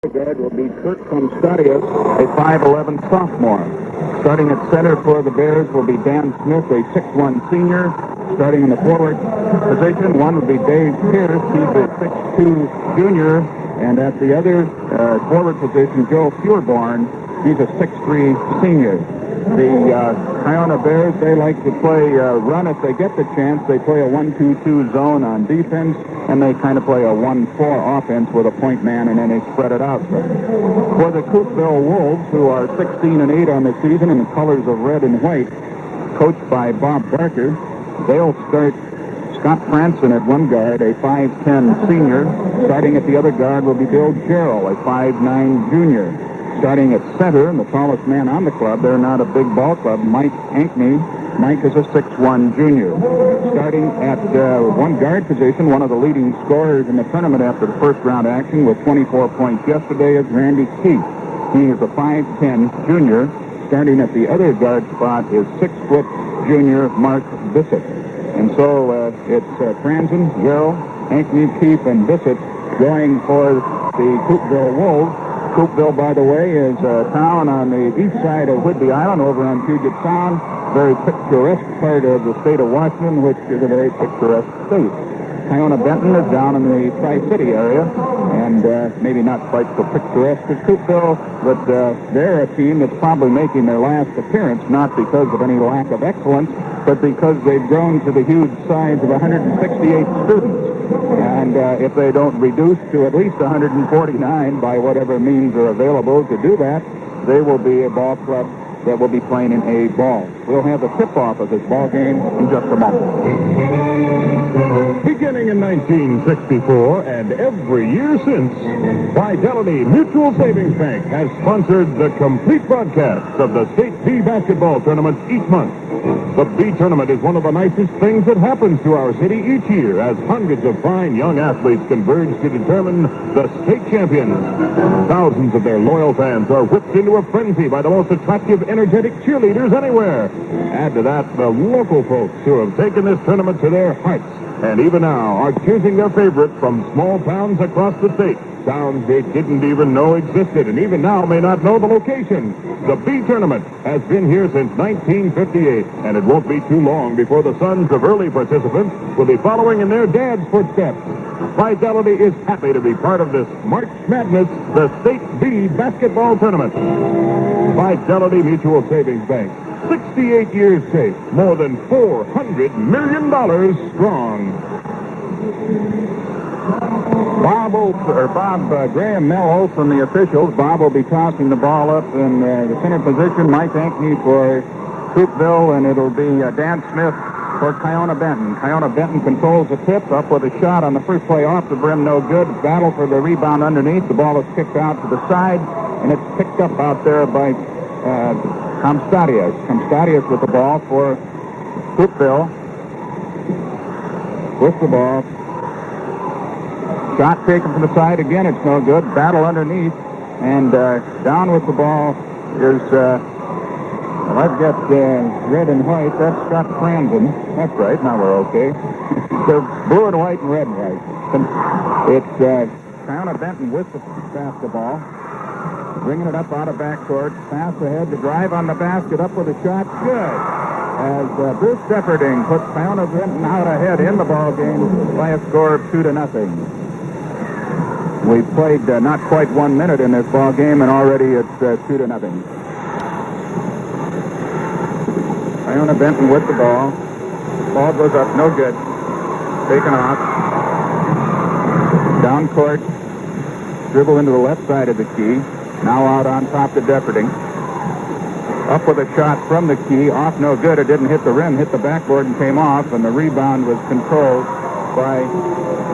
The guard will be Kurt Constadius, a 5'11 sophomore. Starting at center for the Bears will be Dan Smith, a 6'1 senior. Starting in the forward position, one will be Dave Pierce, he's a 6'2 junior. And at the other forward position, Joe Furborn, he's a 6'3 senior. The Kiona Bears, they like to play run if they get the chance. They play a 1-2-2 zone on defense, and they kind of play a 1-4 offense with a point man, and then they spread it out. For the Coupeville Wolves, who are 16-8 on the season in the colors of red and white, coached by Bob Barker, they'll start Scott Franson at one guard, a 5'10 senior. Starting at the other guard will be Bill Jarrell, a 5'9 junior. Starting at center, and the tallest man on the club, they're not a big ball club, Mike Ankney. Mike is a 6'1 junior. Starting at one guard position, one of the leading scorers in the tournament after the first round action with 24 points yesterday is Randy Keith. He is a 5'10 junior. Starting at the other guard spot is 6-foot junior Mark Bissett. And so it's Franzen, Jarrell, Ankney, Keith, and Bissett going for the Coupeville Wolves. Coupeville, by the way, is a town on the east side of Whidbey Island over on Puget Sound. Very picturesque part of the state of Washington, which is a very picturesque state. Kiona-Benton is down in the Tri-City area, and maybe not quite so picturesque as Coupeville, but they're a team that's probably making their last appearance, not because of any lack of excellence, but because they've grown to the huge size of 168 students. And if they don't reduce to at least 149 by whatever means are available to do that, they will be a ball club that will be playing in A ball. We'll have the tip-off of this ball game in just a moment. Beginning in 1964 and every year since, Fidelity Mutual Savings Bank has sponsored the complete broadcast of the State B basketball tournaments each month. The B tournament is one of the nicest things that happens to our city each year as hundreds of fine young athletes converge to determine the state champions. Thousands of their loyal fans are whipped into a frenzy by the most attractive, energetic cheerleaders anywhere. Add to that the local folks who have taken this tournament to their hearts and even now are choosing their favorites from small towns across the state. Towns they didn't even know existed and even now may not know the location. The B tournament has been here since 1958, and it won't be too long before the sons of early participants will be following in their dad's footsteps. Fidelity is happy to be part of this March Madness, the State B basketball tournament. Fidelity Mutual Savings Bank, 68 years safe, more than $400 million strong. Bob Graham, Mel Olson, the officials. Bob will be tossing the ball up in the center position. Mike Ankney for Coupeville, and it'll be Dan Smith for Kiona-Benton. Kiona-Benton controls the tip, up with a shot on the first play off the brim, no good. Battle for the rebound underneath. The ball is kicked out to the side, and it's picked up out there by Constadius. Constadius with the ball for Coupeville. With the ball. Shot taken from the side again. It's no good. Battle underneath. And down with the ball is, I've got red and white. That's Scott Franzen. That's right. Now we're okay. So blue and white and red and white. It's Kiona-Benton with the basketball. Bringing it up out of backcourt. Pass ahead to drive on the basket. Up with a shot. Good. As Bruce Depperding puts Kiona-Benton out ahead in the ball game by a score of 2-0. We've played not quite 1 minute in this ball game, and already it's 2-0. Kiona-Benton with the ball. Ball goes up, no good. Taken off. Down court. Dribble into the left side of the key. Now out on top to Depperding. Up with a shot from the key. Off, no good. It didn't hit the rim. Hit the backboard and came off, and the rebound was controlled by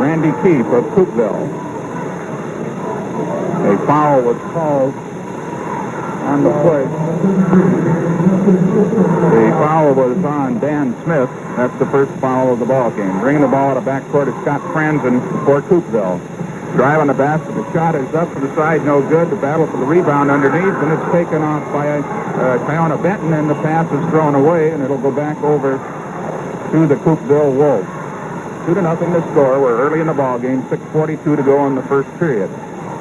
Randy Keefe of Coupeville. A foul was called on the play. The foul was on Dan Smith. That's the first foul of the ball game. Bringing the ball out of backcourt is Scott Franzen for Coupeville. Drive on the basket. The shot is up to the side, no good. The battle for the rebound underneath, and it's taken off by Kiona-Benton, and the pass is thrown away, and it'll go back over to the Coupeville Wolves. 2-0 to score. We're early in the ball game. 6:42 to go in the first period.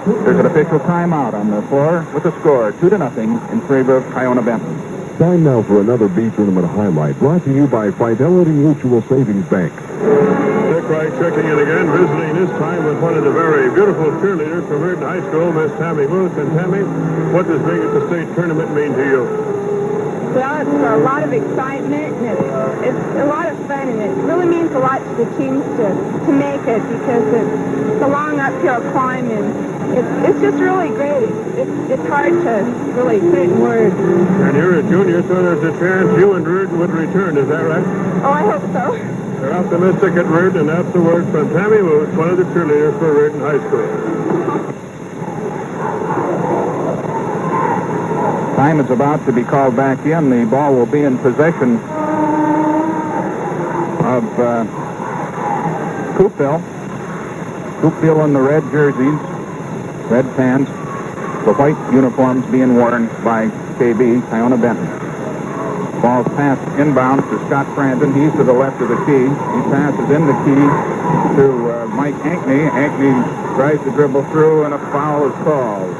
There's an official timeout on the floor with the score 2-0 in favor of Kiona-Benton. Time now for another B tournament highlight, brought to you by Fidelity Mutual Savings Bank. Dick Wright checking in again, visiting this time with one of the very beautiful cheerleaders from Reardon High School, Miss Tammy Booth. And Tammy, what does being at the state tournament mean to you? Well, it's a lot of excitement, and it's a lot of fun, and it really means a lot to the teams to make it, because it's a long uphill climb, and it's just really great. It's hard to really put it in words. And you're a junior, so there's a chance you and Reardon would return, is that right? Oh, I hope so. They're optimistic at Reardon, and that's the word from Tammy Booth, one of the cheerleaders for Reardon High School. Time is about to be called back in. The ball will be in possession of Coupeville. Coupeville in the red jerseys, red pants, the white uniforms being worn by KB, Kiona-Benton. Ball's passed inbounds to Scott Franzen. He's to the left of the key. He passes in the key to Mike Ankney. Ankney tries to dribble through, and a foul is called.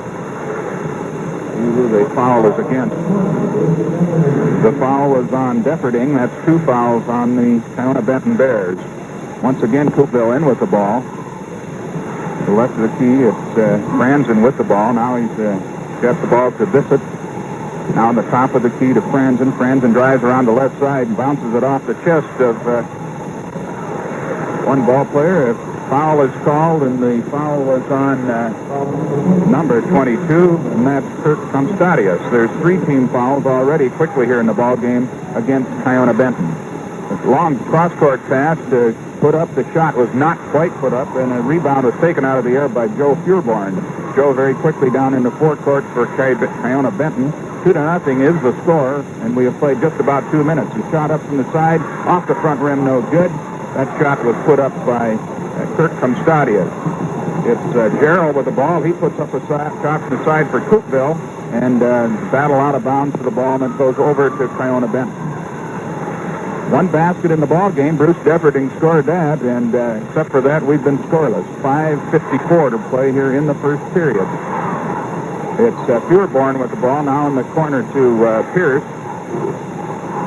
Who the foul is against. The foul is on Defferding. That's 2 fouls on the Kiona-Benton Bears. Once again, Coupeville in with the ball. To the left of the key, it's Franzen with the ball. Now he's got the ball to Bissett. Now on the top of the key to Franzen. Franzen drives around the left side and bounces it off the chest of one ball player. A foul is called, and the foul was on number 22, and that's Kirk Comstadius. There's 3 team fouls already quickly here in the ball game against Kiona-Benton. A long cross-court pass to put up. The shot was not quite put up, and a rebound was taken out of the air by Joe Furborn. Joe very quickly down into forecourt for Kiona-Benton. 2-0 is the score, and we have played just about 2 minutes. He shot up from the side, off the front rim, no good. That shot was put up by Kirk Comstadius. It's Gerald with the ball. He puts up a shot from the side for Coupeville, and battle out of bounds to the ball, and it goes over to Kiona-Benton. 1 basket in the ball game. Bruce Defferding scored that, and except for that, we've been scoreless. 5:54 to play here in the first period. It's Furborn with the ball now in the corner to Pierce.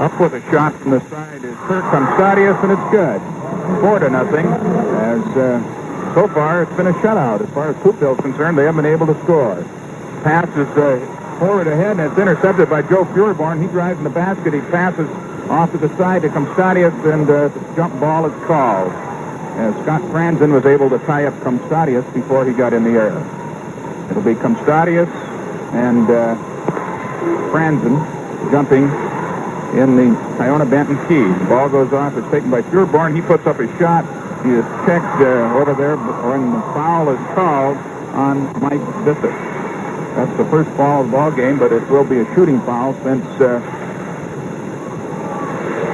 Up with a shot from the side is Kirk Comstadius, and it's good. 4-0. As so far, it's been a shutout. As far as Coupeville is concerned, they haven't been able to score. Pass is forward ahead, and it's intercepted by Joe Furborn. He drives in the basket. He passes off to the side to Comstadius, and the jump ball is called. Scott Franzen was able to tie up Comstadius before he got in the air. It'll be Comstadius and Franzen jumping in the Kiona-Benton key. The ball goes off. It's taken by Furborn. He puts up his shot. He is checked over there, and the foul is called on Mike Bissett. That's the first foul of the ball game, but it will be a shooting foul since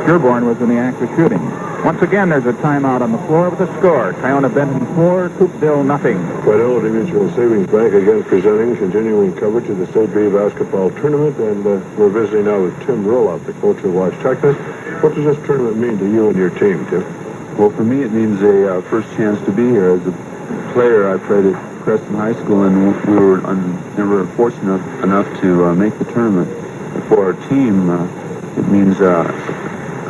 Furborn was in the act of shooting. Once again, there's a timeout on the floor with a score. Kiona-Benton 4, Coupeville nothing. Fidelity Mutual Savings Bank again presenting continuing coverage of the State B basketball tournament, and we're visiting now with Tim Roloff, the coach of Washtucknit. What does this tournament mean to you and your team, Tim? Well, for me, it means a first chance to be here. As a player, I played at Creston High School, and we were never fortunate enough to make the tournament. For our team, it means a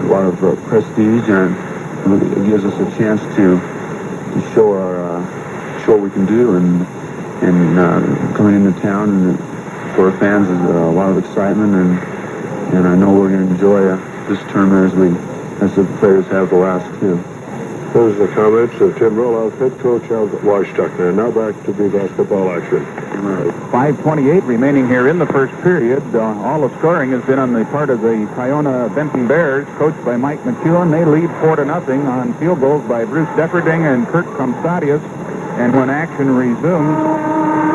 lot of prestige, and it gives us a chance to show what we can do, and coming into town, and for our fans is a lot of excitement, and I know we're going to enjoy this tournament as the players have the last 2. Those are the comments of Tim Roloff, head coach of Washtucknit. Now back to B basketball action. 5:28 remaining here in the first period. All the scoring has been on the part of the Kiona-Benton Bears, coached by Mike McEwen. They lead 4-0 on field goals by Bruce Defferding and Kirk Comstadius. And when action resumes,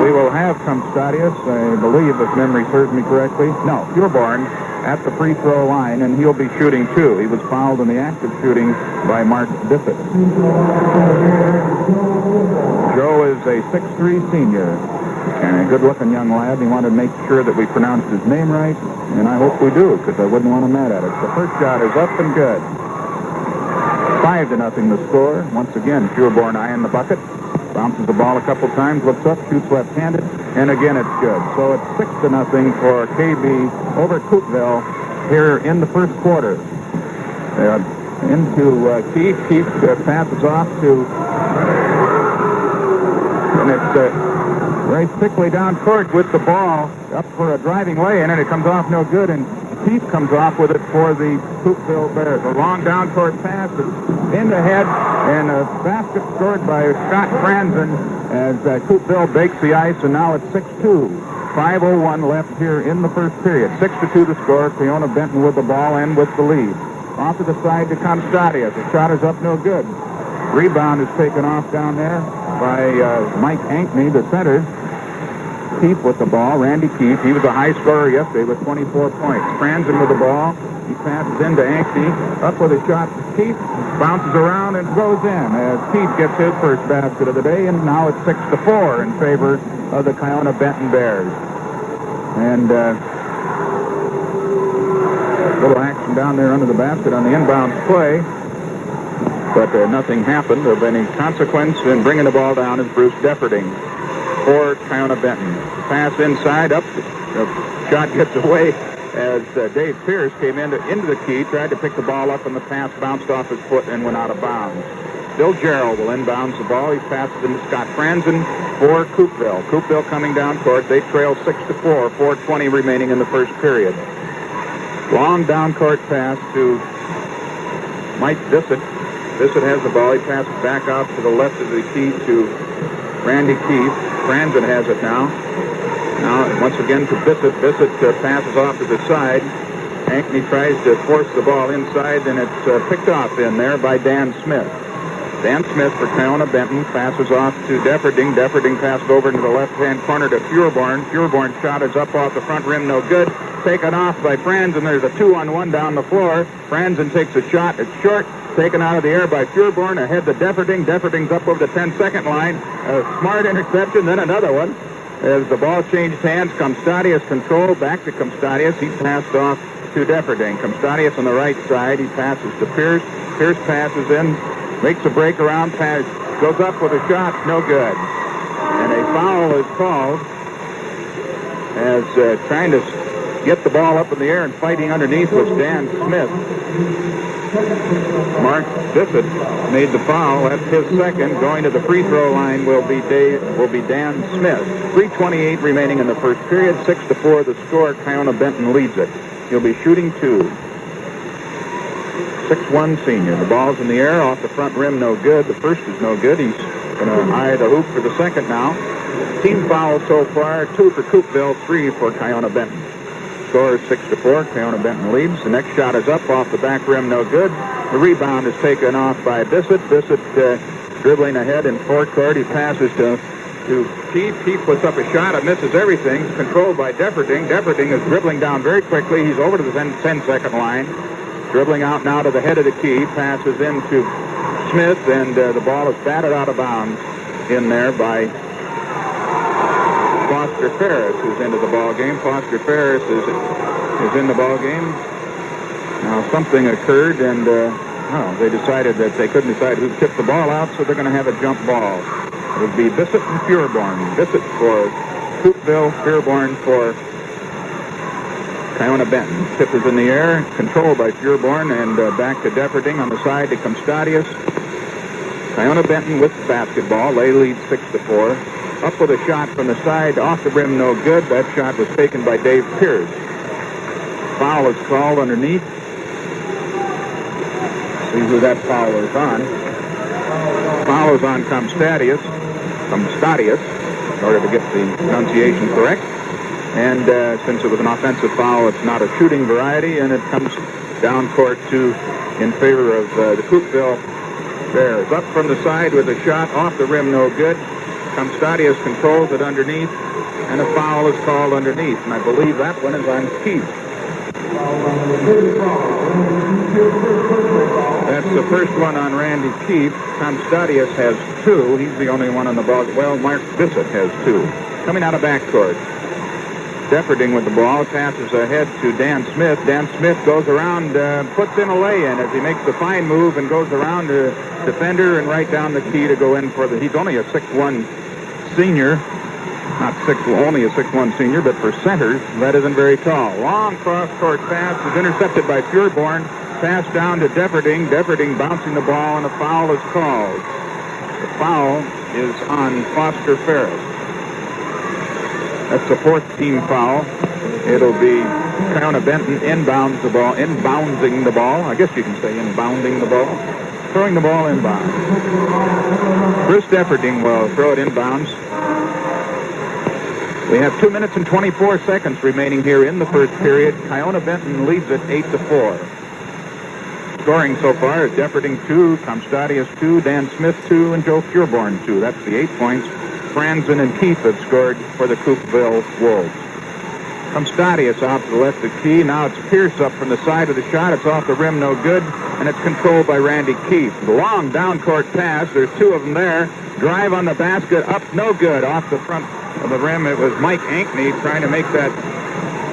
we will have Comstadius, I believe, if memory serves me correctly. No, Furborn at the free throw line, and he'll be shooting 2. He was fouled in the act of shooting by Mark Bissett. Joe is a 6'3" senior. And a good-looking young lad. He wanted to make sure that we pronounced his name right, and I hope we do, because I wouldn't want him mad at us. The first shot is up and good. 5-0 the score. Once again, Pureborn eyeing the bucket. Bounces the ball a couple times, looks up, shoots left-handed, and again it's good. So it's 6-0 for KB over Coupeville here in the first quarter. Into Keith. Keith passes off to... And it's very thickly down court with the ball up for a driving lay-in, and it comes off no good, and Keith comes off with it for the Coupeville Bears. A long down court pass in the head, and a basket scored by Scott Franzen as Coupeville bakes the ice, and now it's 6-2. 5:01 left here in the first period. 6-2 the score. Kiona-Benton with the ball and with the lead. Off to the side to Comstadius. The shot is up no good. Rebound is taken off down there by Mike Ankney, the center. Keith with the ball, Randy Keith. He was a high scorer yesterday with 24 points. Franzen with the ball. He passes into Ankney. Up with a shot to Keith. Bounces around and goes in as Keith gets his first basket of the day, and now it's 6-4 in favor of the Kiona-Benton Bears. And little action down there under the basket on the inbound play. But nothing happened of any consequence, and bringing the ball down is Bruce Defferting for Kiona-Benton. Pass inside, up, the shot gets away as Dave Pierce came into the key, tried to pick the ball up, and the pass bounced off his foot and went out of bounds. Bill Gerald will inbounds the ball. He passes into Scott Franzen for Coupeville. Coupeville coming down court. They trail 6-4, 4:20 remaining in the first period. Long down court pass to Mike Bissett. Bissett has the ball. He passes back out to the left of the key to Randy Keith. Franzen has it now. Now, once again to Bissett. Bissett passes off to the side. Ankney tries to force the ball inside, and it's picked off in there by Dan Smith. Dan Smith for Kiona-Benton passes off to Defferting. Defferting passes over into the left-hand corner to Pureborn. Pureborn's shot is up off the front rim, no good. Taken off by Franzen. There's a 2-on-1 down the floor. Franzen takes a shot. It's short. Taken out of the air by Pureborn. Ahead to Defferting. Defferting's up over the 10-second line. A smart interception, then another one. As the ball changed hands, Comstadius control. Back to Comstadius. He passed off to Defferting. Comstadius on the right side. He passes to Pierce. Pierce passes in. Makes a break around, pass, goes up with a shot, no good. And a foul is called as trying to get the ball up in the air and fighting underneath was Dan Smith. Mark Bissett made the foul. That's his second. Going to the free throw line will be Dan Smith. 3:28 remaining in the first period. 6-4 the score. Kiona-Benton leads it. He'll be shooting two. 6'1" senior. The ball's in the air, off the front rim, no good. The first is no good. He's going to eye the hoop for the second now. Team fouls so far, 2 for Coupeville, 3 for Kiona-Benton. Score is 6-4. Kiona-Benton leads. The next shot is up off the back rim, no good. The rebound is taken off by Bissett. Bissett dribbling ahead in forecourt. He passes to Keith. Keith puts up a shot. It misses everything. It's controlled by Defferting. Defferting is dribbling down very quickly. He's over to the 10-second line. Dribbling out now to the head of the key, passes into Smith, and the ball is batted out of bounds in there by Foster Ferris, who's into the ball game. Foster Ferris is in the ball game. Now something occurred, and they decided that they couldn't decide who tipped the ball out, so they're going to have a jump ball. It would be Bissett and Pureborn. Bissett for Coupeville, Pureborn for Kiona-Benton. Tip is in the air, controlled by Pureborn, and back to Defferting on the side to Comstadius. Kiona-Benton with the basketball. They lead 6-4. Up with a shot from the side, off the rim, no good. That shot was taken by Dave Pierce. Foul is called underneath. See who that foul is on. Foul is on Comstadius, in order to get the pronunciation correct. And since it was an offensive foul, it's not a shooting variety, and it comes down court in favor of the Coupeville Bears. Up from the side with a shot, off the rim, no good. Comstadius controls it underneath, and a foul is called underneath. And I believe that one is on Keith. That's the first one on Randy Keith. Comstadius has 2. He's the only one on the ball. Well, Mark Bissett has 2. Coming out of backcourt. Defferding with the ball, passes ahead to Dan Smith. Dan Smith goes around, puts in a lay-in as he makes the fine move and goes around the defender and right down the key to go in for the... He's only a 6'1 senior. Only a 6'1 senior, but for centers, that isn't very tall. Long cross-court pass is intercepted by Pureborn. Pass down to Defferding. Defferding bouncing the ball, and a foul is called. The foul is on Foster Ferris. That's the fourth team foul. It'll be Kiona-Benton inbounding the ball. I guess you can say inbounding the ball. Throwing the ball inbound. Bruce Defferding will throw it inbounds. We have 2 minutes and 24 seconds remaining here in the first period. Kiona-Benton leads it 8-4. Scoring so far is Defferding 2, Comstadius 2, Dan Smith 2, and Joe Pureborn 2. That's the 8 points. Franzen and Keith have scored for the Coupeville Wolves. Comstadius out to the left of Key. Now it's Pierce up from the side of the shot. It's off the rim, no good, and it's controlled by Randy Keith. The long down-court pass. There's two of them there. Drive on the basket, up, no good. Off the front of the rim, it was Mike Ankney trying to make that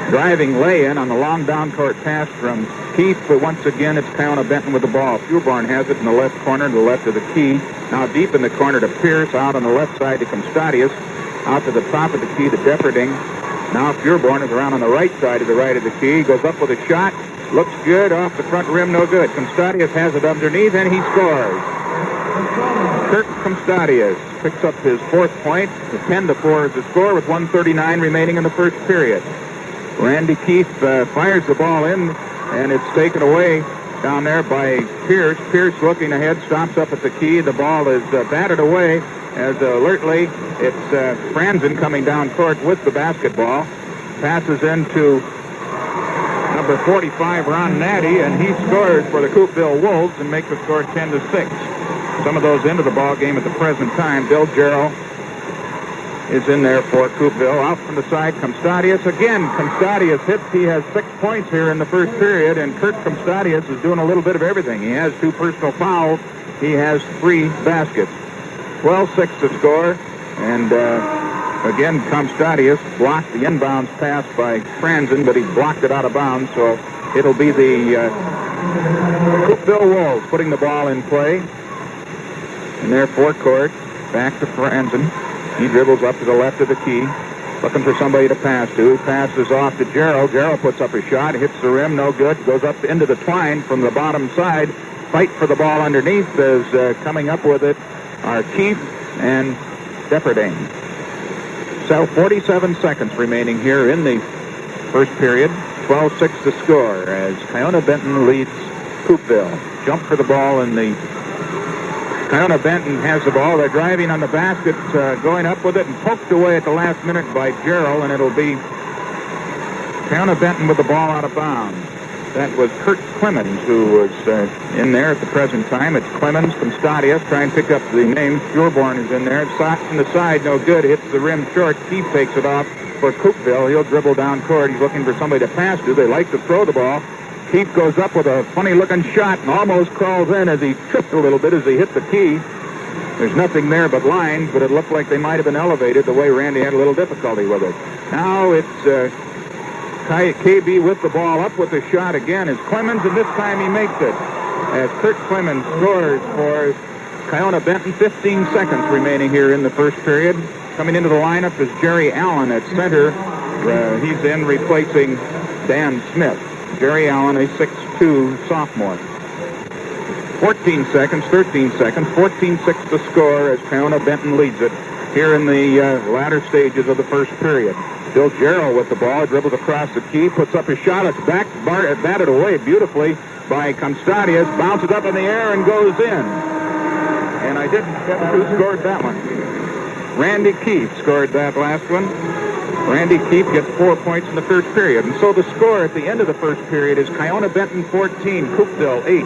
driving lay-in on the long down-court pass from Keith, but once again, it's Kiona-Benton with the ball. Pureborn has it in the left corner to the left of the key. Now deep in the corner to Pierce, out on the left side to Comstadius, out to the top of the key to Defferding. Now Pureborn is around on the right side to the right of the key, goes up with a shot, looks good, off the front rim, no good. Comstadius has it underneath, and he scores. Kirk Comstadius picks up his fourth point. The 10-4 is the score with 1:39 remaining in the first period. Randy Keith fires the ball in, and it's taken away down there by Pierce. Pierce looking ahead, stops up at the key. The ball is batted away as alertly it's Franzen coming down court with the basketball. Passes into number 45, Ron Natty, and he scores for the Coupeville Wolves and makes the score 10-6. Some of those into the ball game at the present time. Bill Jarrell is in there for Coupeville. Out from the side, Comstadius. Again, Comstadius hits. He has 6 points here in the first period, and Kirk Comstadius is doing a little bit of everything. He has 2 personal fouls. He has 3 baskets. 12-6 to score, and again, Comstadius blocked the inbounds pass by Franzen, but he blocked it out of bounds, so it'll be the Coupeville Wolves putting the ball in play in their forecourt. Back to Franzen. He dribbles up to the left of the key, looking for somebody to pass to. Passes off to Jarrell. Jarrell puts up a shot, hits the rim, no good. Goes up into the twine from the bottom side. Fight for the ball underneath is coming up with it are Keith and Defferding. So 47 seconds remaining here in the first period. 12-6 to score as Kiona-Benton leads Coupeville. Jump for the ball, and the Kiona-Benton has the ball. They're driving on the basket, going up with it, and poked away at the last minute by Jarrell, and it'll be Kiona-Benton with the ball out of bounds. That was Kurt Clemens who was in there at the present time. It's Clemens from Stadius trying to pick up the name. Pureborn is in there. Sock from the side, no good. Hits the rim short. Keith takes it off for Coupeville. He'll dribble down court. He's looking for somebody to pass to. They like to throw the ball. Keith goes up with a funny-looking shot and almost crawls in as he tripped a little bit as he hit the key. There's nothing there but lines, but it looked like they might have been elevated the way Randy had a little difficulty with it. Now it's KB with the ball, up with the shot again is Clemens, and this time he makes it. As Kurt Clemens scores for Kiona-Benton. 15 seconds remaining here in the first period. Coming into the lineup is Jerry Allen at center. He's in replacing Dan Smith. Jerry Allen, a 6'2 sophomore. 14 seconds, 13 seconds, 14-6 to score as Kiona-Benton leads it here in the latter stages of the first period. Bill Jarrell with the ball, dribbles across the key, puts up his shot. It's batted away beautifully by Comstadius, bounces up in the air and goes in. And I didn't get who scored that one. Randy Keith scored that last one. Randy Keith gets 4 points in the first period. And so the score at the end of the first period is Kiona-Benton 14, Coupeville 8.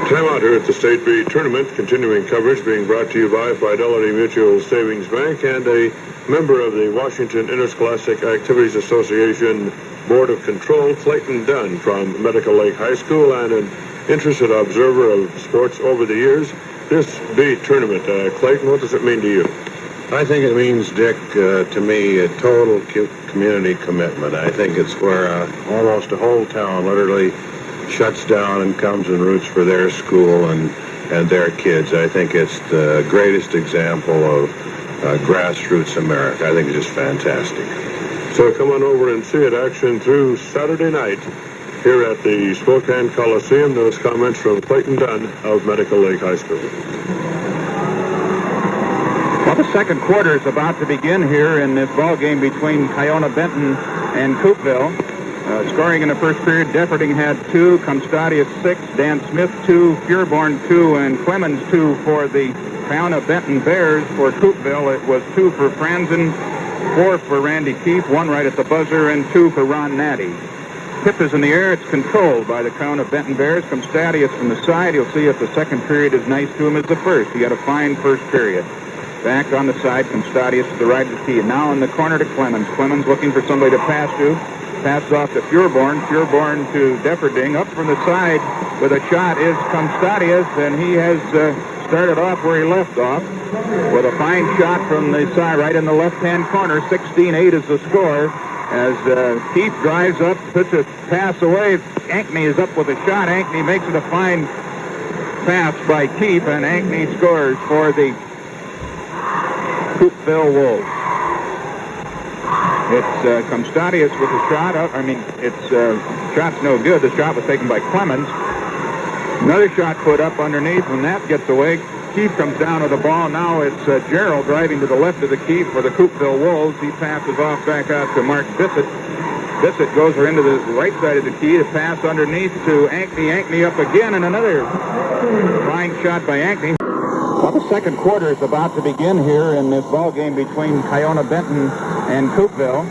Timeout here at the State B Tournament. Continuing coverage being brought to you by Fidelity Mutual Savings Bank and a member of the Washington Interscholastic Activities Association Board of Control, Clayton Dunn from Medical Lake High School and an interested observer of sports over the years. This B Tournament, Clayton, what does it mean to you? I think it means, Dick, to me, a total community commitment. I think it's where almost a whole town literally shuts down and comes and roots for their school and their kids. I think it's the greatest example of grassroots America. I think it's just fantastic. So come on over and see it action through Saturday night here at the Spokane Coliseum. Those comments from Clayton Dunn of Medical Lake High School. Well, the second quarter is about to begin here in this ball game between Kiona-Benton and Coupeville. Scoring in the first period, Defferting had 2, Comstadius 6, Dan Smith 2, Furborn 2, and Clemens 2 for the Kiona-Benton Bears. For Coupeville, it was 2 for Franzen, 4 for Randy Keefe, 1 right at the buzzer, and 2 for Ron Natty. Tip is in the air. It's controlled by the Kiona-Benton Bears. Comstadius from the side. You'll see if the second period is nice to him as the first. He had a fine first period. Back on the side, Comstadius to the right of the key. Now in the corner to Clemens. Clemens looking for somebody to pass to. Passes off to Furborn. Furborn to Defferting. Up from the side with a shot is Comstadius, and he has started off where he left off with a fine shot from the side, right in the left-hand corner. 16-8 is the score. As Keefe drives up, puts a pass away. Ankney is up with a shot. Ankney makes it a fine pass by Keefe, and Ankney scores for the Coupeville Wolves. It's Comstadius with a shot. Shot's no good. The shot was taken by Clemens. Another shot put up underneath. When that gets away, Keefe comes down with the ball. Now it's Gerald driving to the left of the key for the Coupeville Wolves. He passes off back out to Mark Bissett. Bissett goes into the right side of the key to pass underneath to Ankney. Ankney up again, and another fine shot by Ankney. Well, the second quarter is about to begin here in this ball game between Kiona-Benton and Coupeville.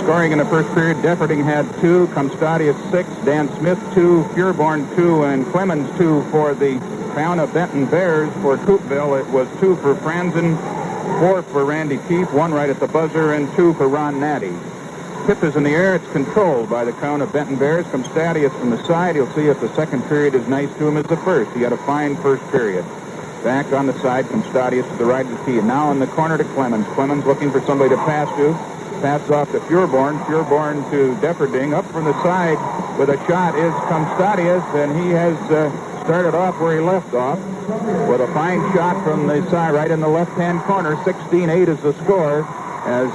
Scoring in the first period, Defferting had 2, Comstadius 6, Dan Smith 2, Furborn 2, and Clemens 2 for the Kiona-Benton Bears. For Coupeville, it was 2 for Franzen, 4 for Randy Keefe, 1 right at the buzzer, and 2 for Ron Natty. Tip is in the air. It's controlled by the Kiona-Benton Bears. Comstadius from the side. You'll see if the second period is nice to him as the first. He had a fine first period. Back on the side, Comstadius to the right of the key. And now in the corner to Clemens. Clemens looking for somebody to pass to. Passes off to Furborn. Furborn to Defferting. Up from the side with a shot is Comstadius, and he has started off where he left off with a fine shot from the side, right in the left-hand corner. 16-8 is the score. As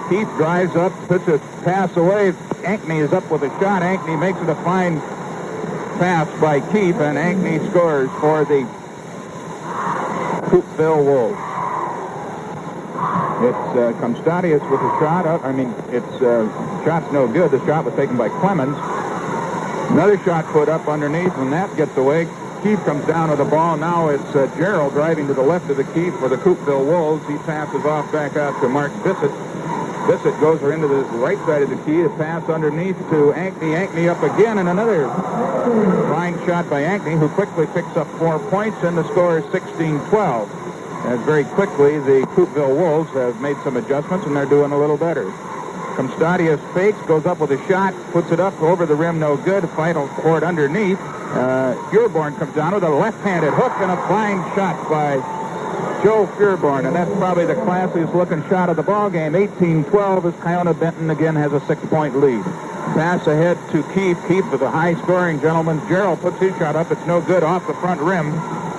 Keefe drives up, puts a pass away. Ankney is up with a shot. Ankney makes it a fine pass by Keefe, and Ankney scores for the Coupeville Wolves. It's Comstadius with a shot. Shot's no good. The shot was taken by Clemens. Another shot put up underneath. When that gets away, Keefe comes down with the ball. Now it's Gerald driving to the left of the key for the Coupeville Wolves. He passes off back out to Mark Bissett. Bissett goes into the right side of the key to pass underneath to Ankney. Ankney up again, and another fine shot by Ankney, who quickly picks up 4 points, and the score is 16-12. As very quickly, the Coupeville Wolves have made some adjustments, and they're doing a little better. Comstadius fakes, goes up with a shot, puts it up over the rim, no good. Final court underneath. Furborn comes down with a left-handed hook and a fine shot by Joe Furborn, and that's probably the classiest looking shot of the ball game. 18-12 as Kiona-Benton again has a 6-point lead. Pass ahead to Keefe. Keefe with a high-scoring gentleman. Gerald puts his shot up. It's no good off the front rim.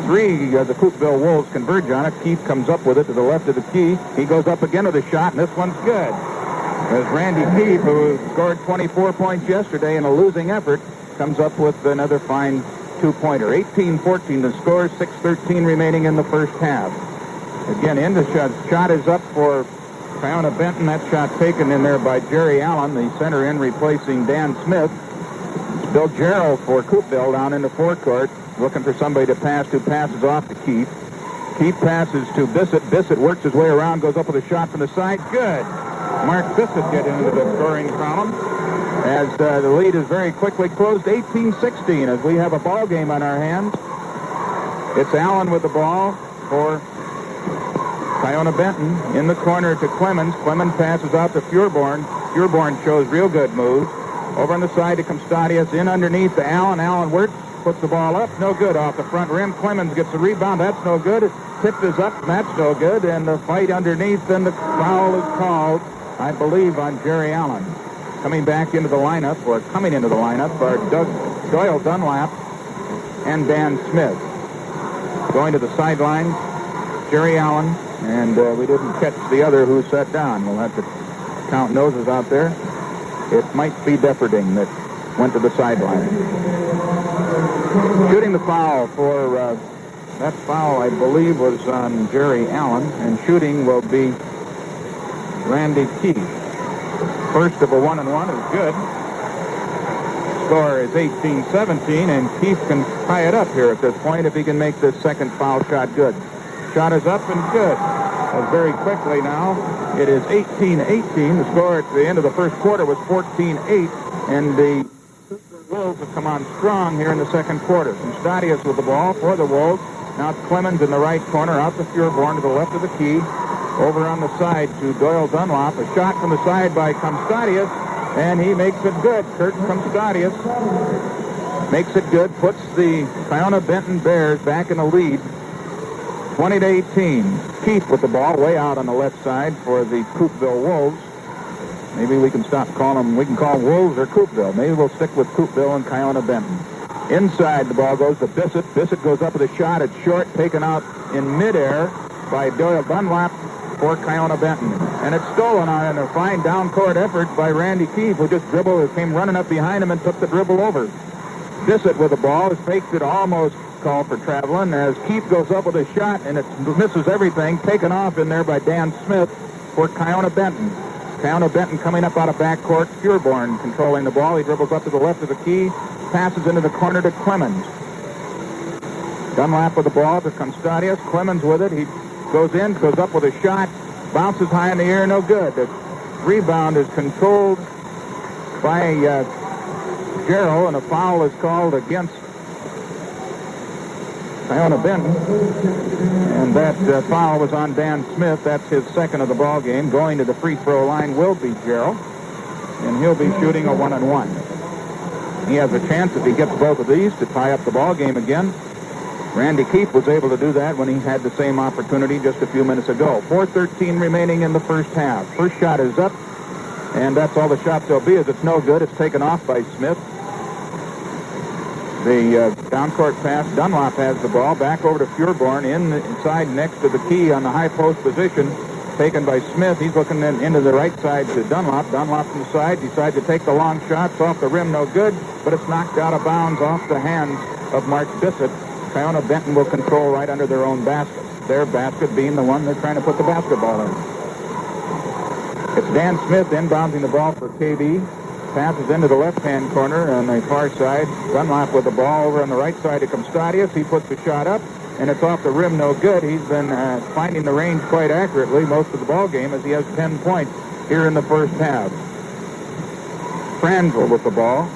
3 the Coupeville Wolves converge on it. Keefe comes up with it to the left of the key. He goes up again with a shot, and this one's good. As Randy Keefe, who scored 24 points yesterday in a losing effort, comes up with another fine 2-pointer. 18-14 the score, 6:13 remaining in the first half. Again, in the shot is up for Kiona-Benton. That shot taken in there by Jerry Allen, the center in replacing Dan Smith. Bill Gerald for Coupeville down in the forecourt, looking for somebody to pass to. Passes off to Keefe. Keefe passes to Bissett. Bissett works his way around, goes up with a shot from the side. Good. Mark Bissett get into the scoring column as the lead is very quickly closed. 18-16 as we have a ball game on our hands. It's Allen with the ball for Kiona-Benton. In the corner to Clemens. Clemens passes out to Furborn. Furborn shows real good moves. Over on the side to Comstadius. In underneath to Allen. Allen works. Puts the ball up. No good off the front rim. Clemens gets the rebound. That's no good. tip is up, and that's no good, and the fight underneath, and the foul is called, I believe, on Jerry Allen. Coming into the lineup are Doyle Dunlap and Dan Smith. Going to the sidelines, Jerry Allen, and we didn't catch the other who sat down. We'll have to count noses out there. It might be Depperding that went to the sideline. Shooting the foul for that foul, I believe, was on Jerry Allen, and shooting will be Randy Keith. First of a 1-and-1 is good. Score is 18-17, and Keith can tie it up here at this point if he can make this second foul shot good. Shot is up and good. Very quickly now, it is 18-18. The score at the end of the first quarter was 14-8, and the Wolves have come on strong here in the second quarter. Constadius with the ball for the Wolves. Now it's Clemens in the right corner, out to Furborn to the left of the key. Over on the side to Doyle Dunlop. A shot from the side by Constadius, and he makes it good. Kurt Constadius makes it good, puts the Kiona-Benton Bears back in the lead, 20-18. Keith with the ball way out on the left side for the Coupeville Wolves. Maybe we can stop calling them. We can call Wolves or Coupeville. Maybe we'll stick with Coupeville and Kiona-Benton. Inside the ball goes to Bissett. Bissett goes up with a shot. It's short, taken out in midair by Doyle Dunlap for Kiona-Benton. And it's stolen on a fine down-court effort by Randy Keefe, who just came running up behind him and took the dribble over. Bissett with the ball has faked it, almost called for traveling, as Keefe goes up with a shot, and it misses everything. Taken off in there by Dan Smith for Kiona-Benton. Kiona-Benton coming up out of backcourt. Furborn controlling the ball. He dribbles up to the left of the key, passes into the corner to Clemens. Dunlap with the ball to Constadius. Clemens with it. He goes up with a shot, bounces high in the air, no good. The rebound is controlled by Gerald, and a foul is called against Kiona-Benton. And that foul was on Dan Smith. That's his second of the ball game. Going to the free throw line will be Gerald, and he'll be shooting a 1-and-1. He has a chance, if he gets both of these, to tie up the ball game again. Randy Keefe was able to do that when he had the same opportunity just a few minutes ago. 4:13 remaining in the first half. First shot is up, and that's all the shots there'll be, as it's no good. It's taken off by Smith. The down-court pass. Dunlop has the ball. Back over to Furborn inside next to the key on the high post position. Taken by Smith. He's looking into the right side to Dunlop. Dunlop from the side decides to take the long shots off the rim. No good, but it's knocked out of bounds off the hands of Mark Bissett. Kiona-Benton will control right under their own basket. Their basket being the one they're trying to put the basketball in. It's Dan Smith inbounding the ball for KB. Passes into the left-hand corner on the far side. Dunlop with the ball over on the right side to Constadius. He puts the shot up, and it's off the rim, no good. He's been finding the range quite accurately most of the ball game, as he has 10 points here in the first half. Franzel with the ball.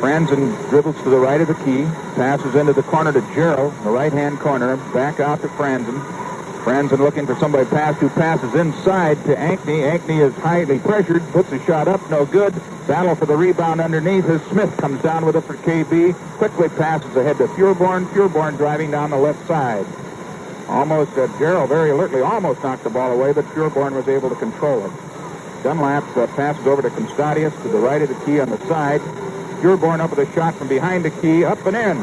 Franzen dribbles to the right of the key. Passes into the corner to Gerald, the right-hand corner. Back out to Franzen. Franzen looking for somebody to pass, who passes inside to Ankney. Ankney is highly pressured, puts a shot up, no good. Battle for the rebound underneath as Smith comes down with it for KB. Quickly passes ahead to Furborn. Furborn driving down the left side. Almost, Gerald very alertly almost knocked the ball away, but Furborn was able to control it. Dunlap passes over to Constadius to the right of the key on the side. Furborn up with a shot from behind the key, up and in.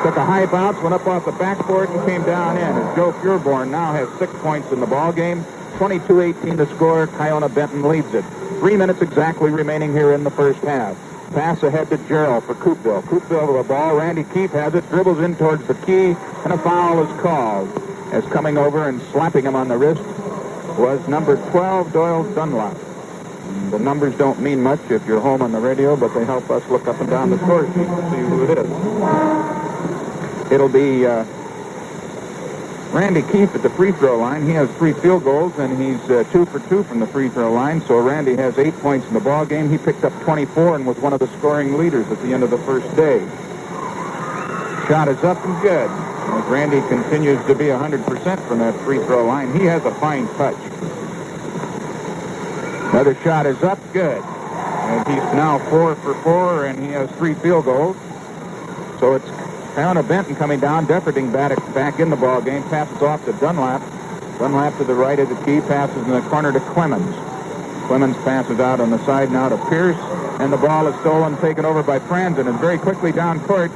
Took a high bounce, went up off the backboard, and came down in. As Joe Furborn now has 6 points in the ball game. 22-18 to score. Kiona-Benton leads it. 3 minutes exactly remaining here in the first half. Pass ahead to Gerald for Coupeville. Coupeville with the ball. Randy Keefe has it, dribbles in towards the key, and a foul is called. As coming over and slapping him on the wrist was number 12, Doyle Dunlop. The numbers don't mean much if you're home on the radio, but they help us look up and down the score sheet and see who it is. It'll be Randy Keefe at the free throw line. He has 3 field goals, and he's 2 for 2 from the free throw line. So Randy has 8 points in the ball game. He picked up 24 and was one of the scoring leaders at the end of the first day. Shot is up and good. As Randy continues to be 100% from that free throw line. He has a fine touch. Another shot is up, good. And he's now 4 for 4, and he has 3 field goals. So it's Kiona-Benton coming down, Defferting back in the ball game, passes off to Dunlap. Dunlap to the right of the key, passes in the corner to Clemens. Clemens passes out on the side now to Pierce, and the ball is stolen, taken over by Franzen, and very quickly down court,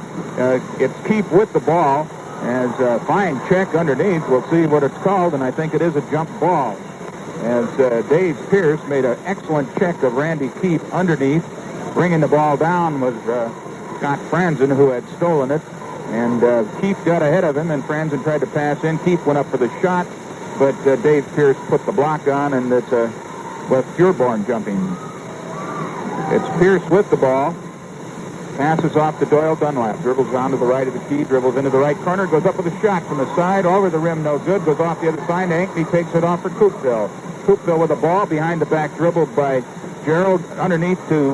it's Keefe with the ball, as a fine check underneath. We'll see what it's called, and I think it is a jump ball, as Dave Pierce made an excellent check of Randy Keefe underneath. Bringing the ball down was Scott Franzen, who had stolen it, and Keefe got ahead of him, and Franzen tried to pass in. Keefe went up for the shot, but Dave Pierce put the block on, and it's Wes Pureborn jumping. It's Pierce with the ball, passes off to Doyle Dunlap, dribbles down to the right of the key, dribbles into the right corner, goes up with a shot from the side, over the rim, no good, goes off the other side, Ankney takes it off for Coupeville. Coupeville with the ball, behind the back, dribbled by Gerald, underneath to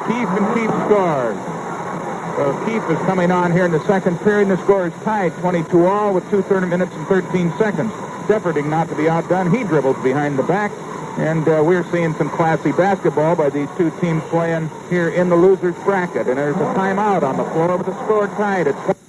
Keefe, and Keefe scores. So Keefe is coming on here in the second period, and the score is tied 22-all with 2 minutes and 13 seconds. Defferting not to be outdone, he dribbles behind the back, and we're seeing some classy basketball by these two teams playing here in the losers bracket. And there's a timeout on the floor with the score tied at 20.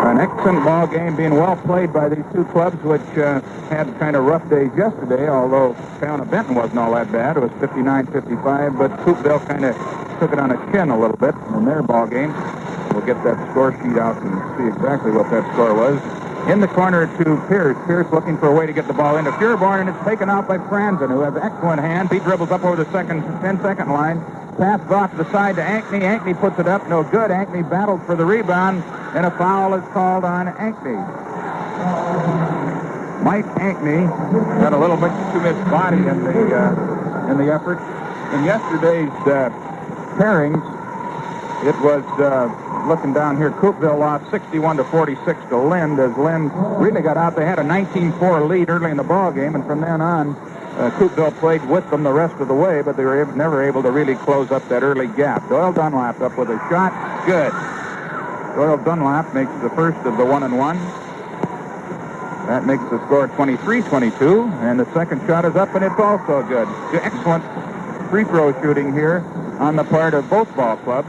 An excellent ball game, being well played by these two clubs, which had kind of rough days yesterday, although Kiona-Benton wasn't all that bad. It was 59-55, but Coupeville kind of took it on a chin a little bit in their ball game. We'll get that score sheet out and see exactly what that score was. In the corner to Pierce. Pierce looking for a way to get the ball into Pureborn, and it's taken out by Franzen, who has excellent hands. He dribbles up over the 10-second line. Passes off to the side to Ankney. Ankney puts it up. No good. Ankney battled for the rebound, and a foul is called on Ankney. Mike Ankney got a little bit too much body in the effort. In yesterday's pairings, it was looking down here. Coupeville lost 61-46 to Lind, as Lind really got out. They had a 19-4 lead early in the ball game, and from then on, Coupeville played with them the rest of the way, but they were never able to really close up that early gap. Doyle Dunlap up with a shot. Good. Doyle Dunlap makes the first of the 1-and-1. That makes the score 23-22, and the second shot is up, and it's also good. Excellent free throw shooting here on the part of both ball clubs,